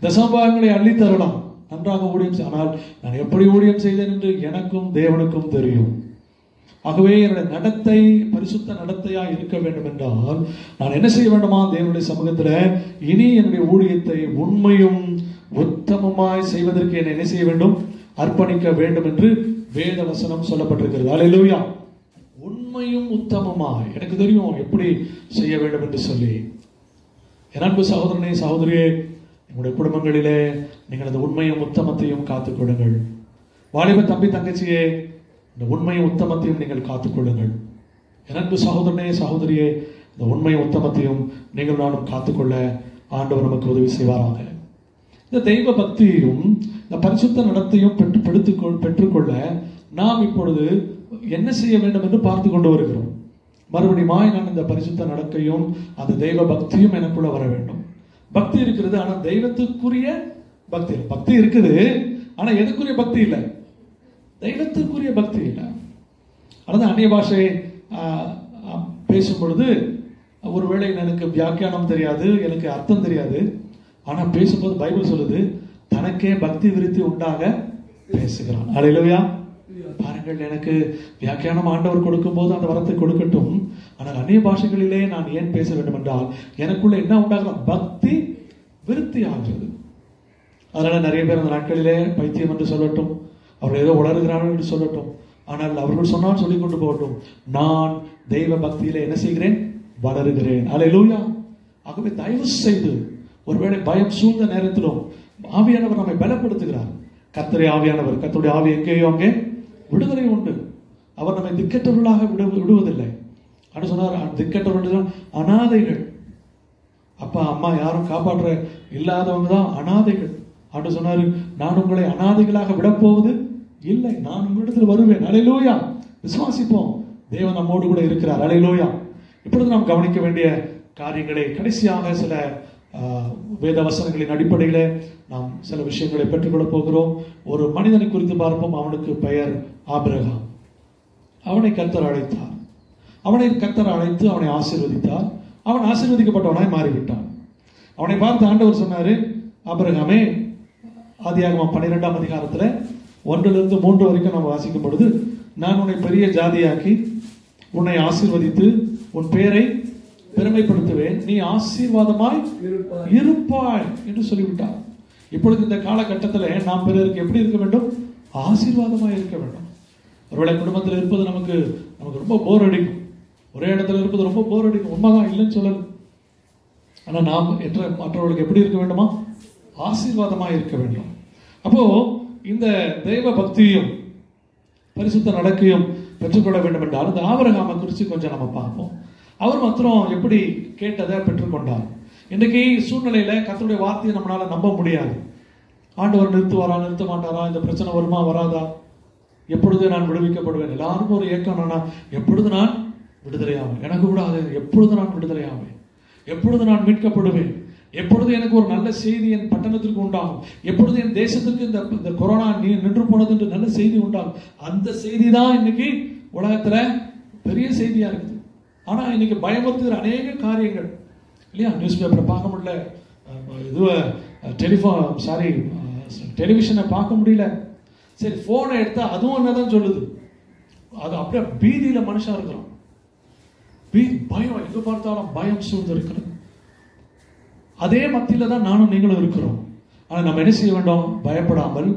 தசமபாகங்களை அள்ளி தரலாம், நன்றாக ஊழியம். ஆனால் நான் எப்படி ஊழியம் செய்தேன் என்று எனக்கும் தேவனுக்கும் தெரியும். ஆகவே என்னுடைய நடத்தை பரிசுத்த நடத்தையா இருக்க வேண்டும் என்றால் நான் என்ன செய்ய வேண்டுமா, தேவனுடைய சமூகத்தில் இனி என்னுடைய ஊழியத்தை உண்மையும் உத்தமமாய் செய்வதற்கு என்னை என்ன செய்ய வேண்டும், அர்ப்பணிக்க வேண்டும் என்று வேத வசனம் சொல்லப்பட்டிருக்கிறது. அல்லேலூயா. உண்மையும் உத்தமமாய் எனக்கு தெரியும் எப்படி செய்ய வேண்டும் என்று சொல்லி. என் அன்பு சகோதரனே, சகோதரியே, உங்களுடைய குடும்பங்களிலே நீங்கள் அந்த உண்மையும் உத்தமத்தையும் காத்துக்கொள்ளுங்கள். வாலிப தம்பி தங்கச்சியே, இந்த உண்மையும் உத்தமத்தையும் நீங்கள் காத்துக்கொள்ளுங்கள். என் அன்பு சகோதரனே, சகோதரியே, இந்த உண்மையும் உத்தமத்தையும் நீங்கள் நானும் காத்துக்கொள்ள ஆண்டவர் நமக்கு உதவி செய்வாராக. இந்த தெய்வ பக்தியையும் இந்த பரிசுத்த நடத்தையும் பெற்றுக்கொள்ள நாம் இப்பொழுது என்ன செய்ய வேண்டும் என்று பார்த்து கொண்டு வருகிறோம். மறுபடியும் நான் இந்த பரிசுத்த நடக்கையும் அந்த தெய்வ பக்தியும் எனக்குள்ள வர வேண்டும். பக்தி இருக்கிறது, ஆனா தெய்வத்துக்குரிய பக்தி இல்லை. பக்தி இருக்குது, ஆனா எதுக்குரிய பக்தி இல்லை, தெய்வத்துக்குரிய பக்தி இல்லை. அதாவது அந்நிய பாஷை பேசும் பொழுது ஒருவேளை எனக்கு வியாக்கியானம் தெரியாது, எனக்கு அர்த்தம் தெரியாது, ஆனா பேசும்போது பைபிள் சொல்லுது தனக்கே பக்தி விருத்தி உண்டாக பேசுகிறான். அல்லேலூயா. பாருங்கள், எனக்கு வியாக்கியானம் ஆண்டவர் கொடுக்கும் போது அந்த வரத்தை கொடுக்கட்டும். ஆனால் அந்நிய பாஷைகளிலே நான் ஏன் பேச வேண்டும் என்றால் எனக்குள்ள என்ன உண்டாகலாம், பக்தி விருத்தி ஆகிறது. அதனால நிறைய பேர் அந்த நாட்களிலே பைத்தியம் என்று சொல்லட்டும், அவர்கள் ஏதோ உளறுகிறார்கள் என்று சொல்லட்டும், ஆனால் அவர்கள் சொன்னால் சொல்லிக் கொண்டு போகட்டும், நான் தெய்வ பக்தியிலே என்ன செய்கிறேன், வளருகிறேன். அல்லேலூயா. ஆகவே தயவு செய்து ஒருவேளை பயம் சூழ்ந்த நேரத்திலும் ஆவியானவர் நம்மை பலப்படுத்துகிறார். கர்த்தருடைய ஆவியானவர், கர்த்தருடைய ஆவி எங்கேயோ அங்கே விடுதலை உண்டு. அவர் நம்மை திக்கற்றவர்களாக விடுவதில்லை. அப்படின்னு சொன்னார், திக்கற்றவர்கள் அனாதைகள், அப்பா அம்மா யாரும் காப்பாற்ற இல்லாதவங்க தான் அனாதைகள். அப்படின்னு சொன்னாரு, நான் உங்களை அனாதைகளாக விடப்போவது இல்லை, நான் உங்களிடத்தில் வருவேன். அல்லேலூயா. விசுவாசிப்போம், தேவன் நம்மோடு கூட இருக்கிறார். அல்லேலூயா. இப்பொழுது நாம் கவனிக்க வேண்டிய காரியங்களை கடைசியாக சில வேத வசனங்களின் அடிப்படையில் நாம் சில விஷயங்களை பெற்றுக்கொள்ள போகிறோம். ஒரு மனிதனை குறித்து பார்ப்போம். அவனுக்கு பெயர் ஆபிரகாம். அவனை கர்த்தர் அழைத்தார். அவனை கர்த்தர் அழைத்து அவனை ஆசீர்வதித்தார். அவன் ஆசீர்வதிக்கப்பட்டவனாய் மாறிவிட்டான். அவனை பார்த்து ஆண்டவர் சொன்னாரு, ஆபிரகாமே, ஆதியாகமம் 12ஆம் அதிகாரத்தில் 1-3 வரைக்கும் நம்ம வாசிக்கும் பொழுது, நான் உன்னை பெரிய ஜாதியாக்கி உன்னை ஆசீர்வதித்து உன் பேரை பெருமைப்படுத்துவேன், நீ ஆசீர்வாதமாய் இருப்பாய் என்று சொல்லிவிட்டார். இப்பொழுது இந்த காலகட்டத்தில் நாம் பிறருக்கு எப்படி இருக்க வேண்டும், ஆசீர்வாதமாய் இருக்க வேண்டும். ஒருவேளை குடும்பத்தில் இருப்பது நமக்கு ரொம்ப போர் அடிக்கும், ஒரே இடத்துல இருப்பது ரொம்ப போர் அடிக்கும், உண்மைதான், இல்லைன்னு சொல்லல. ஆனா நாம் மற்றவர்களுக்கு எப்படி இருக்க வேண்டுமா, ஆசீர்வாதமாய் இருக்க வேண்டும். அப்போ இந்த தெய்வ பக்தியும் பரிசுத்த நடக்கையும் பெற்றுக்கொள்ள வேண்டும் என்றால் இந்த ஆபிரகாமை குறித்து கொஞ்சம் நம்ம பார்ப்போம். அவர் மாத்திரம் எப்படி கேட்டதை பெற்றுக்கொண்டார். இன்றைக்கு சூழ்நிலையில கர்த்தருடைய வார்த்தையை நம்மளால நம்ப முடியாது. ஆண்டவர் நிறுத்துவாரா, நிறுத்த மாட்டாரா, இந்த பிரச்சனை வருமா வராதா, எப்பொழுது நான் விடுவிக்கப்படுவேன், எல்லாருக்கும் ஒரு ஏக்கம், எப்பொழுது நான் விடுதலையாவேன், எனக்கு கூட அது எப்பொழுது நான் விடுதலையாவேன், எப்பொழுது நான் மீட்கப்படுவேன், எப்பொழுது எனக்கு ஒரு நல்ல செய்தி என் பட்டணத்திற்கு உண்டாகும், எப்பொழுது என் தேசத்திற்கு இந்த கொரோனா நின்று போனது என்று நல்ல செய்தி உண்டாகும். அந்த செய்தி தான் இன்னைக்கு உலகத்துல பெரிய செய்தியா இருக்குது. ஆனா இன்னைக்கு பயமுறுத்துகிற அநேக காரியங்கள் இல்லையா, நியூஸ் பேப்பரை பார்க்க முடியல, டெலிவிஷனை பார்க்க முடியல, சரி போனை எடுத்தா அதுவும் என்னதான் சொல்லுது, அது அப்படியே பீதியில மனுஷன் இருக்கிறோம். பயம், எங்க பார்த்தாலும் பயம் சூழ்ந்து இருக்கிறது. அதே மத்தியில தான் நானும் நீங்களும் இருக்கிறோம். ஆனால் நம்ம என்ன செய்ய வேண்டும்? பயப்படாமல்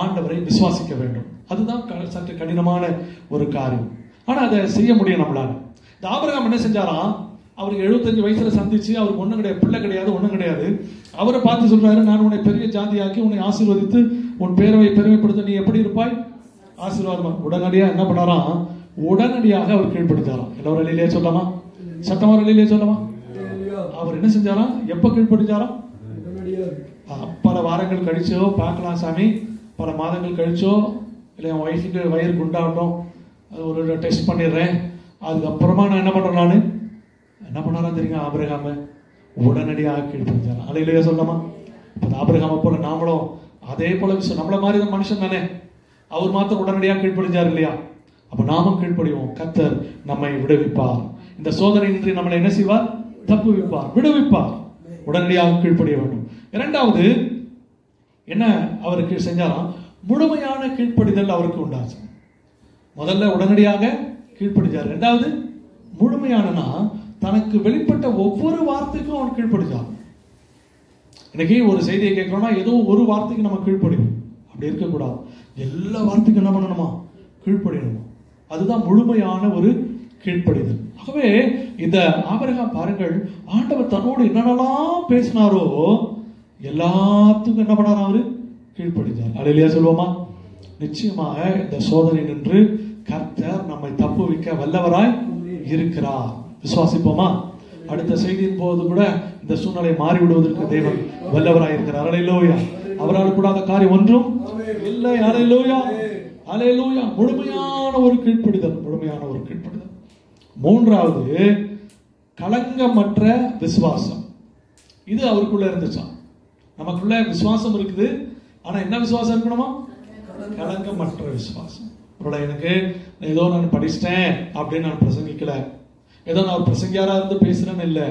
ஆண்டவரை விசுவாசிக்க வேண்டும். அதுதான் சற்று கடினமான ஒரு காரியம். ஆனால் அதை செய்ய முடியும் நம்மளால. இந்த ஆபிரகாம் என்ன செஞ்சாராம்? அவருக்கு 75 வயசுல சந்திச்சு, அவருக்கு ஒன்றும் கிடையாது, பிள்ளை கிடையாது, ஒன்றும் கிடையாது. அவரை பார்த்து சொல்றாரு, நான் உன்னை பெரிய ஜாதியாக்கி உன்னை ஆசீர்வதித்து உன் பேரவை பெருமைப்படுத்த நீ எப்படி இருப்பாய்? ஆசீர்வாதமா. உடனடியாக என்ன பண்ணாராம்? உடனடியாக அவர் கீழ்ப்படுத்தாராம். எல்லாரும் அழியிலே சொல்லலாமா? சத்தமா அழியிலே சொல்லலாமா? அவர் என்ன செஞ்சாராம்? எப்ப கீழ்ப்படுத்தாராம்? பல வாரங்கள் கழிச்சோ பார்க்கலாம் சாமி, பல மாதங்கள் கழிச்சோ, இல்லை என் ஒய்ஃபுக்கு வயிறு குண்டாகட்டும், அது ஒரு டெஸ்ட் பண்ணிடுறேன், அதுக்கப்புறமா நான் என்ன பண்றேன்? நான் என்ன பண்ணாராம் தெரியுங்க? ஆபிரகாம உடனடியாக கீழ்ப்படுத்தாராம். அலையிலேயே சொல்லலாமா? இப்போ ஆபிரகாம போல நாமளும் அதே போல நம்மள மாதிரி தான் மனுஷன் தானே. அவர் மாத்திரம் உடனடியாக கீழ்ப்படிஞ்சார் இல்லையா? அப்ப நாமும் கீழ்ப்படிவோம். கர்த்தர் நம்மை விடுவிப்பார். இந்த சோதனை இன்றி நம்மளை என்ன செய்வார்? தப்புவிப்பார், விடுவிப்பார். உடனடியாக கீழ்ப்படிய வேண்டும். இரண்டாவது என்ன அவருக்கு செஞ்சாராம்? முழுமையான கீழ்ப்படிதல் அவருக்கு உண்டாச்சு. முதல்ல உடனடியாக கீழ்ப்படிச்சார். இரண்டாவது முழுமையானனா தனக்கு வெளிப்பட்ட ஒவ்வொரு வார்த்தைக்கும் அவன் கீழ்ப்படிச்சான். இன்னைக்கு ஒரு செய்தியை கேட்கிறோம்னா ஏதோ ஒரு வார்த்தைக்கு நம்ம கீழ்ப்படிவோம். அப்படி இருக்கக்கூடாது. எல்லா வார்த்தைக்கும் என்ன பண்ணணுமா? கீழ்ப்படியணுமா. அதுதான் முழுமையான ஒரு கீழ்ப்படிதல். ஆகவே இந்த ஆபிரகாம் பாருங்கள், ஆண்டவர் தன்னோடு என்னென்னலாம் பேசினாரோ எல்லாத்துக்கும் என்ன பண்ணாரா? அவரு கீழ்ப்படிஞ்சார். அல்லேலூயா சொல்லுவோமா? நிச்சயமாக இந்த சோதனை நின்று கர்த்தர் நம்மை தப்புவிக்க வல்லவராய் இருக்கிறார். விசுவாசிப்போமா? அடுத்த செய்தியின் போது கூட இந்த சூழ்நிலை மாறிவிடுவதற்கு தேவன் வல்லவராய் இருக்கிறார். அல்லேலூயா. அவரால் கூடாத காரியம் ஒன்றும் இல்லை. அல்லேலூயா, அல்லேலூயா. முழுமையான ஒரு கீழ்ப்படிதல், முழுமையான ஒரு கீழ்ப்படிதல். மூன்றாவது களங்கமற்ற விசுவாசம். இது அவருக்குள்ள இருந்துச்சாம். நமக்குள்ள விசுவாசம் இருக்குது, ஆனா என்ன விசுவாசம் இருக்கணுமா? களங்கமற்ற விசுவாசம். எனக்கு ஏதோ நான் படிச்சிட்டேன் அப்படின்னு நான் பிரசங்கிக்கல, ஏதோ நான் பிரசங்கியாரா இருந்து பேசுறேன்னு இல்லை.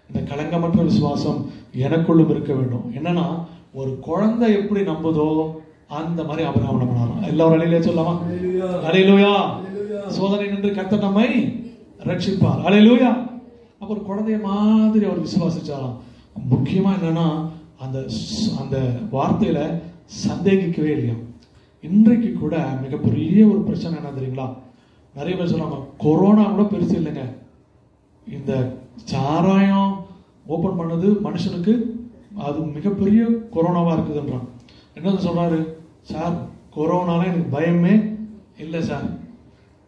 இந்த களங்கமற்ற விசுவாசம் எனக்குள்ளும் இருக்க வேண்டும். என்னன்னா, ஒரு குழந்தை எப்படி நம்புதோ அந்த மாதிரி ஆபிரகாம் நம்பினாராம். எல்லாரும் அலையிலே சொல்லலாமா? அல்லேலூயா. சோதனை நின்று கர்த்தர் நம்மை ரட்சிப்பார். அல்லேலூயா. அப்ப ஒரு குழந்தைய மாதிரி அவர் விசுவாசிச்சாராம். முக்கியமா என்னன்னா, அந்த வார்த்தையில சந்தேகிக்கவே இல்லையா. இன்றைக்கு கூட மிகப்பெரிய ஒரு பிரச்சனை என்ன தெரியுங்களா? நிறைய பேர் சொல்றாங்க, கொரோனா கூட பெருசு இல்லைங்க, இந்த சாராயம் ஓபன் பண்ணது மனுஷனுக்கு அது மிகப்பெரிய கொரோனாவா இருக்குதுன்றான். என்ன சொல்றாரு? சார், கொரோனால எனக்கு பயமே இல்லை சார்,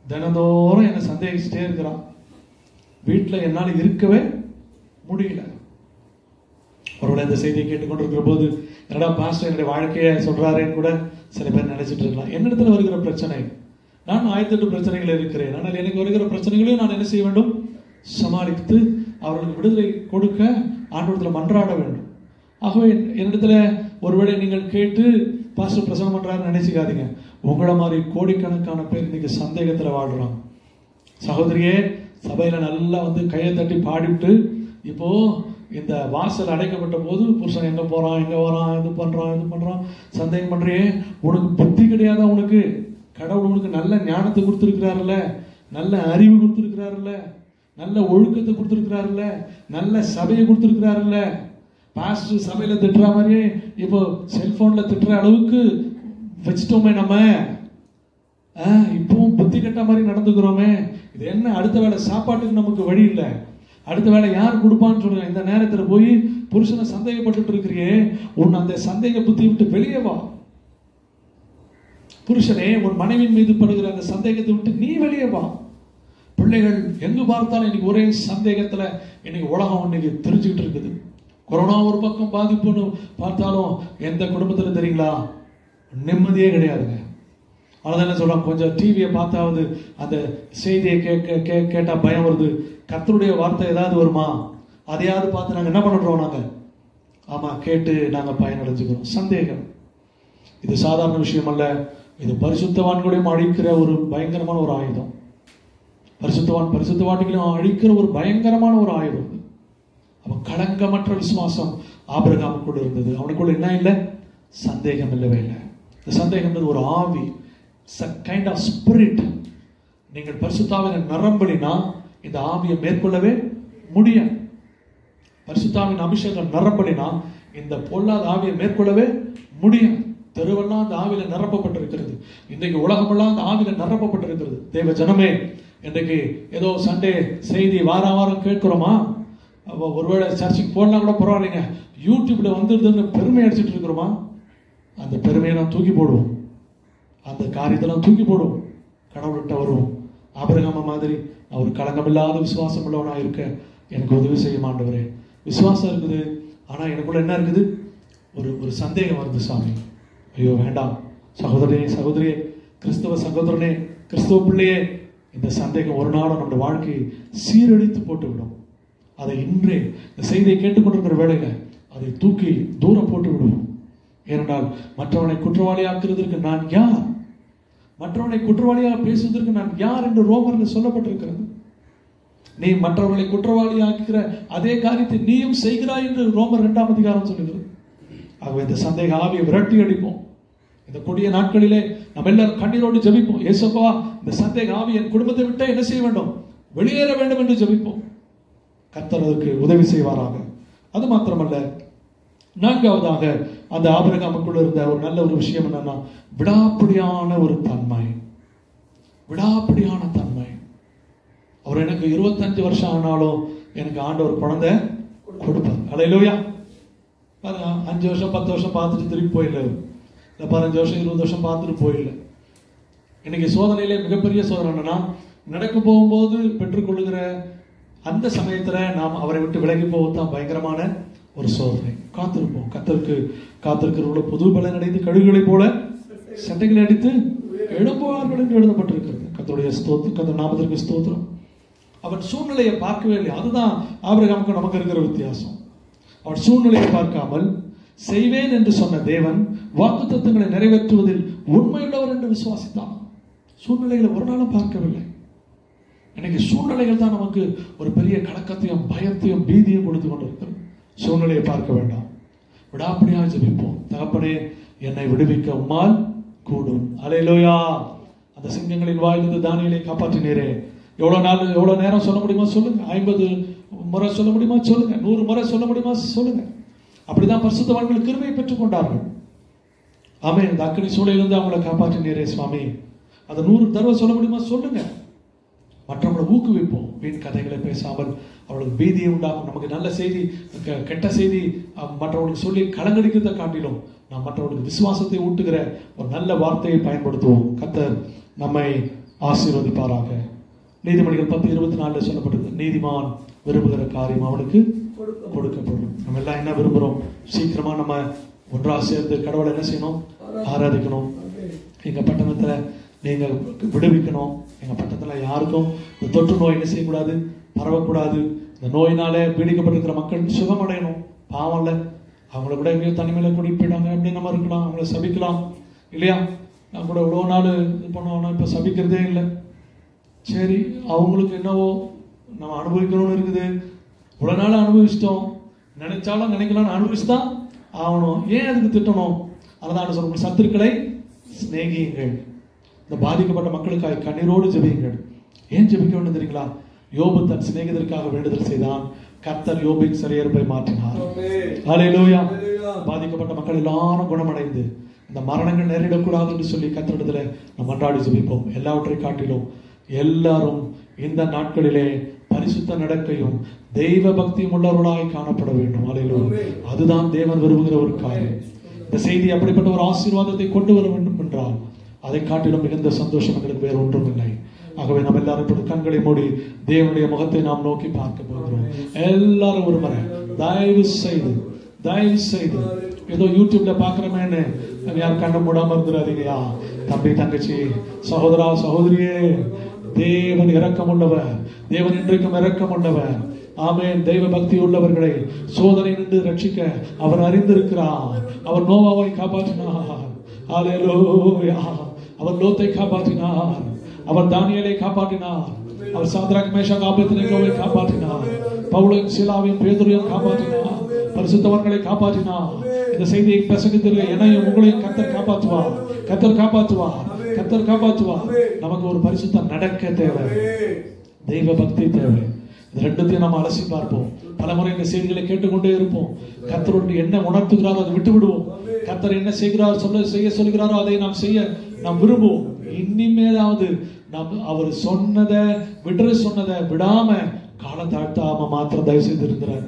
தினந்தோறும் என்னை சந்தேகிச்சுட்டே இருக்கிறான், வீட்டில் என்னால் இருக்கவே முடியல. ஒருவேளை இந்த செய்தியை கேட்டுக்கொண்டிருக்கிற போது, என்னடா பாஸ்டர் என்னுடைய வாழ்க்கையை சொல்றாருன்னு கூட சில பேர் நினைச்சிட்டு இருக்கலாம். என்னிடத்துல வருகிற பிரச்சனை, நான் 1008 பிரச்சனைகள் இருக்கிறேன், ஆனால் எனக்கு வருகிற பிரச்சனைகளையும் நான் என்ன செய்ய வேண்டும்? சமாளித்து அவர்களுக்கு விடுதலை கொடுக்க ஆண்டவரத்தில் மன்றாட வேண்டும். ஆகவே என்னிடத்துல ஒருவேளை நீங்கள் கேட்டு பாஸ்டர் பிரசங்கம் பண்றாருன்னு நினைச்சுக்காதீங்க. உங்களை மாதிரி கோடிக்கணக்கான பேர் இன்னைக்கு சந்தேகத்துல வாழ்றாங்க. சகோதரியே, சபையில நல்லா கையை தட்டி பாடிவிட்டு, இப்போ இந்த வாசல் அடைக்கப்பட்ட போது புருஷன் எங்க போறான், எங்க வரான், இது பண்றான் சந்தேகம் பண்றியே, உனக்கு புத்தி கிடையாதா? உனக்கு கடவுள் உனக்கு நல்ல ஞானத்தை கொடுத்துருக்கிறாருல்ல, நல்ல அறிவு கொடுத்துருக்கிறாருல்ல, நல்ல ஒழுக்கத்தை கொடுத்துருக்கிறாருல்ல, நல்ல சபையை கொடுத்துருக்கிறாருல்ல. பாஸ்டர் சபையில திட்டுற மாதிரியே இப்போ செல்போன்ல திட்டுற அளவுக்கு வச்சுட்டோமே நம்ம. இப்பவும் புத்தி கட்ட மாதிரி நடந்துக்கிறோமே. இது என்ன? அடுத்த வேளை சாப்பாட்டுக்கு நமக்கு வழி இல்லை, அடுத்த வேளை யார் கொடுப்பான்னு சொல்லுங்க. இந்த நேரத்தில் போய் புருஷனை சந்தேகப்பட்டு இருக்கிறியே, உன் அந்த சந்தேக புத்தி விட்டு வெளியே வா. புருஷனே, உன் மனைவியின் மீது படுகிற அந்த சந்தேகத்தை விட்டு நீ வெளியே வா. பிள்ளைகள் எங்கு பார்த்தாலும் இன்னைக்கு ஒரே சந்தேகத்துல இன்னைக்கு உலகம் இன்னைக்கு தெரிஞ்சுக்கிட்டு இருக்குது. கொரோனா ஒரு பக்கம் பாதிப்புன்னு பார்த்தாலும் எந்த குடும்பத்துல தெரியுங்களா நிம்மதியே கிடையாதுங்க. அதான் என்ன சொல்றாங்க, கொஞ்சம் டிவியை பார்த்தாவது அந்த செய்தியை கேட்டா பயம் வருது. கர்த்தருடைய வார்த்தை ஏதாவது வருமா, அதையாவது பார்த்து நாங்க என்ன பண்ணுறோம்? நாங்க ஆமா கேட்டு நாங்க பயனடைஞ்சுக்கிறோம். சந்தேகம் இது சாதாரண விஷயம் அல்ல. இது பரிசுத்தவான்களையும் அழிக்கிற ஒரு பயங்கரமான ஒரு ஆயுதம். பரிசுத்தவான்களையும் அழிக்கிற ஒரு பயங்கரமான ஒரு ஆயுதம். அவன் களங்கமற்ற விசுவாசம் ஆபிரகாமுக்குள்ள இருந்தது. அவனுக்குள்ள என்ன இல்லை? சந்தேகம் இல்லவே இல்லை. இந்த சந்தேகம் ஒரு ஆவி, கைண்ட் ஆஃப் ஸ்பிரிட். நீங்கள் பரிசுத்தாவின் நிரம்பலினா இந்த ஆவியை மேற்கொள்ளவே முடியாது. பரிசுத்தாவின் அபிஷேகம் நிரம்பலினா இந்த பொல்லாத ஆவியை மேற்கொள்ளவே முடியும். தெருவெல்லாம் அந்த ஆவியில நிரப்பப்பட்டிருக்கிறது. இன்றைக்கு உலகமெல்லாம் அந்த ஆவியில நிரப்பப்பட்டிருக்கிறது. தேவ ஜனமே, இன்றைக்கு ஏதோ சண்டே செய்தி வாரம் கேட்கிறோமா? ஒருவேளை சர்ச்சுக்கு போனா கூட பரவாயில்லைங்க, யூடியூப்ல வந்துடுதுன்னு பெருமை அடிச்சுட்டு இருக்கிறோமா? அந்த பெருமையெல்லாம் தூக்கி போடுவோம், அந்த காரியத்தெல்லாம் தூக்கி போடுவோம், கடவுள்கிட்ட வருவோம். ஆபிரகாம மாதிரி நான் ஒரு களங்கமில்லாத விசுவாசம் உள்ளவனா இருக்க எனக்கு உதவி செய்ய ஆண்டவரே. விசுவாசம் இருக்குது, ஆனா எனக்குள்ள என்ன இருக்குது? ஒரு சந்தேகம் வருது சாமி. ஐயோ வேண்டாம் சகோதரனே, சகோதரியே, கிறிஸ்தவ சகோதரனே, கிறிஸ்தவ பிள்ளையே, இந்த சந்தேகம் ஒரு நாளும் நம்முடைய வாழ்க்கையை சீரழித்து போட்டு விடும். அதை இன்றே இந்த செய்தியை கேட்டுக்கொண்டிருக்கிற வேளையில அதை தூக்கி தூரம் போட்டு விடுவோம். ஏனென்றால் மற்றவனை குற்றவாளியாக்குறதற்கு நான் யார்? மற்றவனை குற்றவாளியாக பேசுவதற்கு நான் யார் என்று ரோமரில் சொல்லப்பட்டிருக்கிறது. நீ மற்றவர்களை குற்றவாளியாக்குகிற அதே காரியத்தை நீயும் செய்கிறாய் என்று ரோமர் 2ஆம் அதிகாரம் சொல்லுகிறது. ஆகவே இந்த சந்தேக ஆவியை விரட்டி அடிப்போம். இந்த கொடிய நாட்களிலே நம்ம எல்லாரும் கண்ணீரோடு ஜெபிப்போம். இயேசுவா, இந்த சந்தேக ஆவி என் குடும்பத்தை விட்டு என்ன செய்ய வேண்டும்? வெளியேற வேண்டும் என்று ஜெபிப்போம். கர்த்தர் அதற்கு உதவி செய்வாராக. அது மாத்திரமல்ல, 4வதாக அந்த ஆபிரகாமுக்குள்ள இருந்த ஒரு நல்ல ஒரு விஷயம் என்னன்னா, விடாப்பிடியான ஒரு தன்மை. விடாப்பிடியான தன்மை. அவர் எனக்கு 25 வருஷம் ஆனாலும் எனக்கு ஆண்டவர் குழந்தை கொடுப்பார். அல்லேலூயா. 5 வருஷம் 10 வருஷம் பார்த்துட்டு திருப்பி போயிடல, இல்லை 15 வருஷம் 20 வருஷம் பார்த்துட்டு போயிடல. இன்னைக்கு சோதனையிலே மிகப்பெரிய சோதனை என்னன்னா, நடக்க போகும்போது பெற்றுக்கொள்ளுகிற அந்த சமயத்துல நாம் அவரை விட்டு விலகி போவதுதான் பயங்கரமான ஒரு சோதனை. காத்திருப்போம். காத்திருக்கிற புது பலன் அடைந்து கழுகுகளை போல சட்டைகளை அடித்து எழுப்புவார்கள் என்று எழுதப்பட்டிருக்கிறது. கர்த்தருடைய நாமத்திற்கு ஸ்தோத்திரம். அவன் சூழ்நிலையை பார்க்கவே இல்லை. அதுதான் ஆபிரகாமுக்கு நமக்கு இருக்கிற வித்தியாசம். அவன் சூழ்நிலையை பார்க்காமல் செய்வேன் என்று சொன்ன தேவன் வாக்குத்தத்தங்களை நிறைவேற்றுவதில் உண்மையுள்ளவர் என்று விசுவாசித்தான். சூழ்நிலைகளை ஒரு நாளும் பார்க்கவில்லை. இன்னைக்கு சூழ்நிலைகள் தான் நமக்கு ஒரு பெரிய கலக்கத்தையும் பயத்தையும் பீதியும் கொடுத்து கொண்டிருக்கிறது. சூழ்நிலையை பார்க்க வேண்டாம், விடாப்பிடியாக ஜெபிப்போம். தகப்பனே, என்னை விடுவிக்க உம்மால் கூடும். அல்லேலூயா. அந்த சிங்கங்களின் வாயிலிருந்து தானியேலை காப்பாற்றினீரே. எவ்வளவு நேரம் சொல்ல முடியுமா சொல்லுங்க? 50 முறை சொல்ல முடியுமா சொல்லுங்க? 100 முறை சொல்ல முடியுமா சொல்லுங்க? அப்படிதான் பரிசுத்தவான்கள் கிருபையை பெற்றுக் கொண்டார்கள். ஆமென். இந்த அக்கினி சூளையிலிருந்து அவங்களை காப்பாற்றினீரே சுவாமி. அதை 100 தடவை சொல்ல முடியுமா சொல்லுங்க. மற்றவங்களை ஊக்குவிப்போம். வீண் கதைகளை பேசாமல் அவர்களுக்கு பீதியை உண்டாகும். நமக்கு நல்ல செய்தி, கெட்ட செய்தி மற்றவர்களுக்கு சொல்லி கலங்கடிக்கிறத காட்டிலும் நாம் மற்றவர்களுக்கு விசுவாசத்தை ஊட்டுகிற ஒரு நல்ல வார்த்தையை பயன்படுத்துவோம். கர்த்தர் நம்மை ஆசீர்வதிப்பாராக. நீதிமொழிகள் 10:24 சொல்லப்பட்டது, நீதிமான் விரும்புகிற காரியம் அவனுக்கு கொடுக்கப்படும். நம்ம எல்லாம் என்ன விரும்புகிறோம்? சீக்கிரமா நம்ம ஒன்றாக சேர்ந்து கடவுளை என்ன செய்யணும்? ஆராதிக்கணும். எங்க பட்டணத்துல நீங்க விடுவிக்கணும். எங்க பட்டணத்துல யாருக்கும் இந்த தொற்று நோய் என்ன செய்யக்கூடாது? பரவக்கூடாது. இந்த நோயினாலே பீடிக்கப்பட்டிருக்கிற மக்கள் சுகமடையணும். பாவம் இல்லை, அவங்கள கூட எங்கேயோ தனிமையில கூட்டிட்டு போயிட்டாங்க அப்படின்னு நம்ம இருக்கலாம், அவங்கள சபிக்கலாம் இல்லையா? நான் கூட இவ்வளோ நாள் இது பண்ணுவோம்னா இப்போ சபிக்கிறதே இல்லை. சரி, அவங்களுக்கு என்னவோ நம்ம அனுபவிக்கணும்னு இருக்குது. இவ்வளோ நாள் அனுபவிச்சிட்டோம், நினைச்சாலும் நினைக்கலாம்னு அனுபவிச்சுதான் ஆகணும். ஏன் அதுக்கு திட்டணும்? அதான் சொல்ற சத்துருக்களை சிநேகியுங்கள். இந்த பாதிக்கப்பட்ட மக்களுக்காக கண்ணீரோடு ஜெபியுங்கள். ஏன் ஜெபிக்க வேண்டும் தெரியுங்களா? யோபு தன் சிநேகிதருக்காக வேண்டுதல் செய்தான். கர்த்தர் யோபின் சிறையிருப்பை மாற்றினார். ஹல்லேலூயா. பாதிக்கப்பட்ட மக்கள் எல்லாரும் குணமடைந்து இந்த மரணங்கள் நேரிடக்கூடாது என்று சொல்லி கர்த்தரிடத்துல நம்ம மன்றாடி ஜெபிப்போம். எல்லாவற்றை காட்டிலும் எல்லாரும் இந்த நாட்களிலே பரிசுத்த நடக்கையும் தெய்வ பக்தியும் உள்ளவர்களாய் காணப்பட வேண்டும். ஹல்லேலூயா. அதுதான் தேவன் விரும்புகிற ஒரு காரியம். இந்த செய்தி அப்படிப்பட்ட ஒரு ஆசீர்வாதத்தை கொண்டு வர வேண்டும் என்றால் அதை காட்டிலும் மிகுந்த சந்தோஷம் எங்களுக்கு வேறு ஒன்றும் இல்லை. ஆகவே நம்ம எல்லாரும் இப்படி கண்களை மூடி தேவனுடைய முகத்தை நாம் நோக்கி பார்க்க போகிறோம். எல்லாரும் ஒரு முறை தயவு செய்து ஏதோ யூடியூப்ல பாக்குறமேன்னு யார் கண்ணை மூடாம இருந்துடாதீங்கயா. தம்பி, தங்கச்சி, சகோதரா, சகோதரியே, தேவன் இரக்கம் உள்ளவர். தேவன் இன்றைக்கும் இரக்கம் உள்ளவர். ஆமென். தெய்வ பக்தி உள்ளவர்களை சோதனை நின்று ரட்சிக்க அவர் அறிந்திருக்கிறார். அவர் நோவாவை காப்பாற்றினார். ஹல்லேலூயா. அவர் லோத்தை காப்பாற்றினார். அவர் தானியேலை காப்பாற்றினார். அவர் சாத்ராக் மேஷாக் ஆபேத்நேகோவை காப்பாற்றினார். பவுலையும் சீலாவையும் பேதுருவையும் காப்பாற்றினார். பரிசுத்தவர்களை காப்பாற்றினார். இந்த செய்தியை பிரசங்கித்திருக்க என்னையும் உங்களையும் கர்த்தர் காப்பாற்றுவார். கர்த்தர் காப்பாற்றுவார். நமக்கு ஒரு பரிசுத்தம் நடக்க தேவை, தெய்வ பக்தி தேவை. இது ரெண்டுத்தையும் நம்ம அலசி பார்ப்போம். பலமுறை இந்த செய்திகளை கேட்டுக்கொண்டே இருப்போம். கர்த்தரோடு என்ன உணர்த்துகிறாரோ அதை விட்டு விடுவோம். கர்த்தர் என்ன செய்கிறார் செய்ய சொல்கிறாரோ அதை நாம் செய்ய நாம் விரும்புவோம். இனிமேலாவது நாம் அவர் சொன்னதை விடாம காலம் தாழ்த்தாம மாத்திரம் தயவு செய்து இருக்கிறார்.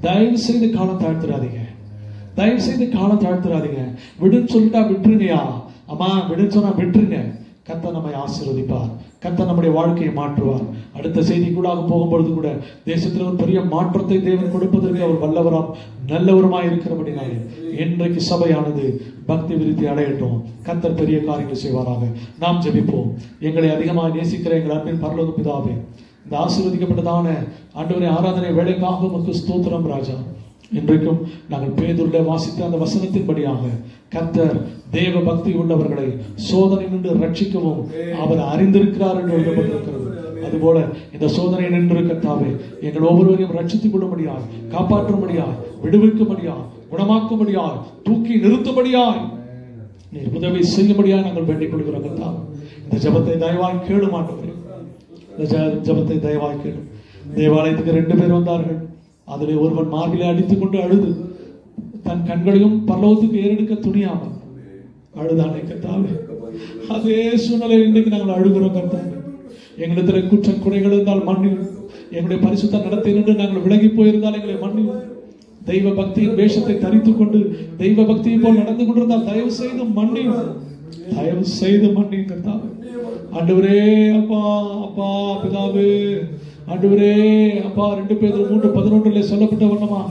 தயவு செய்து காலம் தாழ்த்துறாதீங்க. தயவு செய்து காலம் தாழ்த்துறாதீங்க. விடுன்னு சொல்லிட்டா விட்டுருங்கயா, அம்மா விடுன்னு சொன்னா விட்டுருங்க. கர்த்தர் நம்மை ஆசீர்வதிப்பார். கர்த்தர் நம்முடைய வாழ்க்கையை மாற்றுவார். அடுத்த செய்திக்குள்ளாக போகும்பொழுது கூட தேசத்தில் ஒரு பெரிய மாற்றத்தை தேவன் கொடுப்பதற்கு அவர் வல்லவராம் நல்லவருமாய் இருக்கிறபடினாலே இன்றைக்கு சபையானது பக்தி விருத்தி அடையட்டும். கர்த்தர் பெரிய காரியங்கள் செய்வாராக. நாம் ஜெபிப்போம். எங்களை அதிகமாக நேசிக்கிற எங்கள் அன்பின் பரலோக பிதாவே, இந்த ஆசீர்வதிக்கப்பட்டதான ஆண்டவரே ஆராதனை வேலைக்காக உமக்கு ஸ்தோத்திரம் ராஜா. இன்றைக்கும் நாங்கள் பேதுருல வாசித்த அந்த வசனத்தின்படியாக கர்த்தர் தேவ பக்தி உள்ளவர்களை சோதனை நின்று ரட்சிக்கவும் அவர் அறிந்திருக்கிறார் என்று எழுதப்பட்டிருக்கிறது. அதுபோல இந்த சோதனை நின்று கர்த்தாவே எங்கள் ஒவ்வொருவரையும் ரட்சித்துக் கொள்ளும்படியாய், காப்பாற்றும்படியாய், விடுவிக்கும்படியாய், குணமாக்கும்படியாய், தூக்கி நிறுத்தும்படியாய் நீர் உதவி செய்யும்படியாய் நாங்கள் வேண்டிக் கொள்கிறோம். கர்த்தாவே இந்த ஜெபத்தை தயவாய் கேளும் ஆண்டவரே. இந்த ஜெபத்தை தயவாய் கேளும். தேவாலயத்துக்கு 2 பேர் வந்தார்கள். அதிலே ஒருவன் மார்பிலே அடித்துக் கொண்டு அழுது தன் கண்களையும் பரலோகத்துக்கு ஏறெடுக்க துணியாமல் அழுதானே கர்த்தாவே. அதே சூழ்நிலையில் இன்றைக்கு நாங்கள் அழுகிறோம் கர்த்தாவே. எங்களிடத்தில் குற்றம் குறைகள் இருந்தால் மன்னியும். எங்களுடைய பரிசுத்த நடத்தையிலிருந்து நாங்கள் விலகி போயிருந்தால் எங்களை மன்னியும். தெய்வ பக்தியின் வேஷத்தை தரித்துக் கொண்டு தெய்வ பக்தியை போல் நடந்து கொண்டிருந்தால் தயவு செய்து மன்னியும். தயவு செய்து மன்னியும் கர்த்தாவே. ஆண்டவரே அப்பா அப்பா பிதாவே, ஆண்டவரே அப்பா 2 பேதுரு 3:11 சொல்லப்பட்ட வண்ணமாக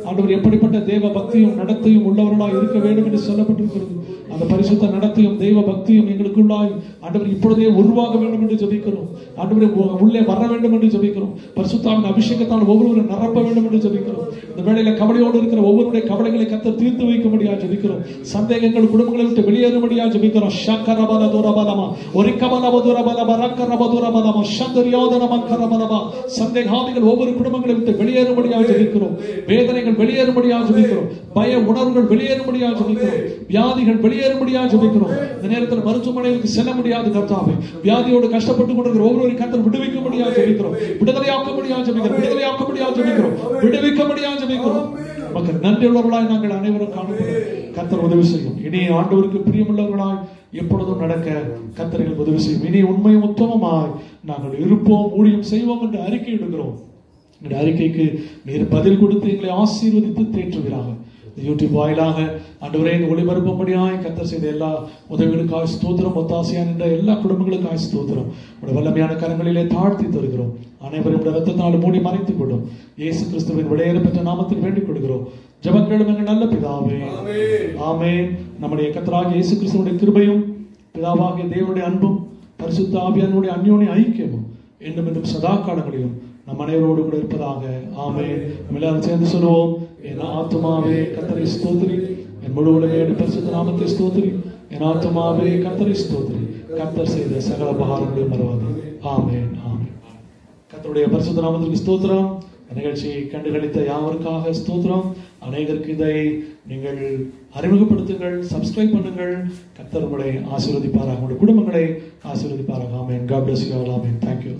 ஆண்டவர் எப்படிப்பட்ட தேவ பக்தியும் நடத்தையும் உள்ளவர்களாய் இருக்க வேண்டும் என்று சொல்லப்பட்டிருக்கிறது. அந்த பரிசுத்த நடத்தையும் தெய்வ பக்தியும் எங்களுக்குள்ளாய் ஆண்டவர் இப்பொழுதே உருவாக வேண்டும் என்று ஜெபிக்கிறோம். ஆண்டவரே உள்ளே வர வேண்டும் என்று ஜெபிக்கிறோம். பரிசுத்தாவின் அபிஷேகத்தால் ஒவ்வொருவரும் நிரப்ப வேண்டும் என்று ஜெபிக்கிறோம். இந்த வேளையில கவலையோடு இருக்கிற ஒவ்வொருடைய கவலைகளை கர்த்தர் தீர்த்து வைக்கும்படியா ஜெபிக்கிறோம். சந்தேகங்கள் குடும்பங்களை விட்டு வெளியேறும்படியா ஜெபிக்கிறோம். ஷக்கரபல துரபலமா ஒரிக்கபலப துரபலப ரக்கரப துரபலமா சந்தரியோதன மக்கரபலமா சந்தேகாதிகள் ஒவ்வொரு குடும்பங்களை விட்டு வெளியேறும்படியா ஜெபிக்கிறோம். வேதனைகள் வெளியேறும்படியாக ஜெபிக்கிறோம். பய உணர்வுகள் வெளியேறும்படியாக ஜெபிக்கிறோம். வியாதிகள் வெளியேறும்படியாக ஜெபிக்கிறோம். இந்த நேரத்தில் மருத்துவமனைகளுக்கு செல்ல முடியாது கர்த்தாவே. வியாதியோடு கஷ்டப்பட்டு கொண்டிருக்கிற ஒவ்வொருவரையும் கர்த்தர் விடுவிக்கும்படியாக ஜெபிக்கிறோம். விடுதலையாக்கும்படியாக ஜெபிக்கிறோம். விடுதலையாக்கும்படியாக ஜெபிக்கிறோம். விடுவிக்கும்படியாக ஜெபிக்கிறோம். மக்கள் நன்றியுள்ளவர்களாய் நாங்கள் அனைவரும் காணப்படுகிறோம். கர்த்தர் உதவி செய்யும். இனி ஆண்டவருக்கு பிரியமுள்ளவர்களாய் எப்பொழுதும் நடக்க கர்த்தர் உதவி செய்யும். இனி உண்மையும் உத்தமமாய் நாங்கள் இருப்போம், ஊழியம் செய்வோம் என்று அறிக்கை இடுகிறோம். இந்த அறிக்கைக்கு நீர் பதில் கொடுத்து எங்களை ஆசீர்வதித்து தேற்றுகிறாங்க. யூடியூப் வாயிலாக ஆண்டவரே இந்த ஒளிபரப்பும்படியாய் கர்த்தர் செய்த எல்லா உதவிகளுக்காக ஸ்தோத்திரம். ஒத்தாசையா நின்ற எல்லா குடும்பங்களுக்காக ஸ்தோத்திரம். உடைய வல்லமையான கரங்களிலே தாழ்த்தி தருகிறோம். அனைவரும் இரத்தத்தினால் மூடி மறைத்துக் கொள்ளும். இயேசு கிறிஸ்துவின் விளையாட பெற்ற நாமத்தில் வேண்டிக் கொள்கிறோம். ஜெபங்களும் எங்கள் நல்ல பிதாவே, ஆமென். நம்முடைய கர்த்தராகிய இயேசு கிறிஸ்துவினுடைய கிருபையும் பிதாவாகிய தேவனுடைய அன்பும் பரிசுத்த ஆவியானவருடைய அந்யோன்ய ஐக்கியமும் என்றும் சதா காலங்களிலும் நம் அனைவரோடு கூட இருப்பதாக. ஆமென். நம்ம எல்லாரும் சேர்ந்து சொல்லுவோம். என் ஆத்துமாவே கர்த்தரை ஸ்தோத்திரி, என் முழு உலகமே பரிசுத்த நாமத்தை ஸ்தோத்திரி. என் ஆத்துமாவே கர்த்தரை ஸ்தோத்திரி, கர்த்தர் செய்த சகல உபகாரங்களையும் மறவாதே. ஆமென். ஆமென். கர்த்தருடைய பரிசுத்த நாமத்திற்கு ஸ்தோத்திரம். நிகழ்ச்சியை கண்டுகளித்த யாவருக்காக ஸ்தோத்திரம். அனைவருக்கு இதை நீங்கள் அறிமுகப்படுத்துங்கள், சப்ஸ்கிரைப் பண்ணுங்கள். கர்த்தர் உங்களை ஆசீர்வதிப்பாராக, உங்களுடைய குடும்பங்களை ஆசீர்வதிப்பாராக. ஆமென். God bless you all. Amen. Thank you.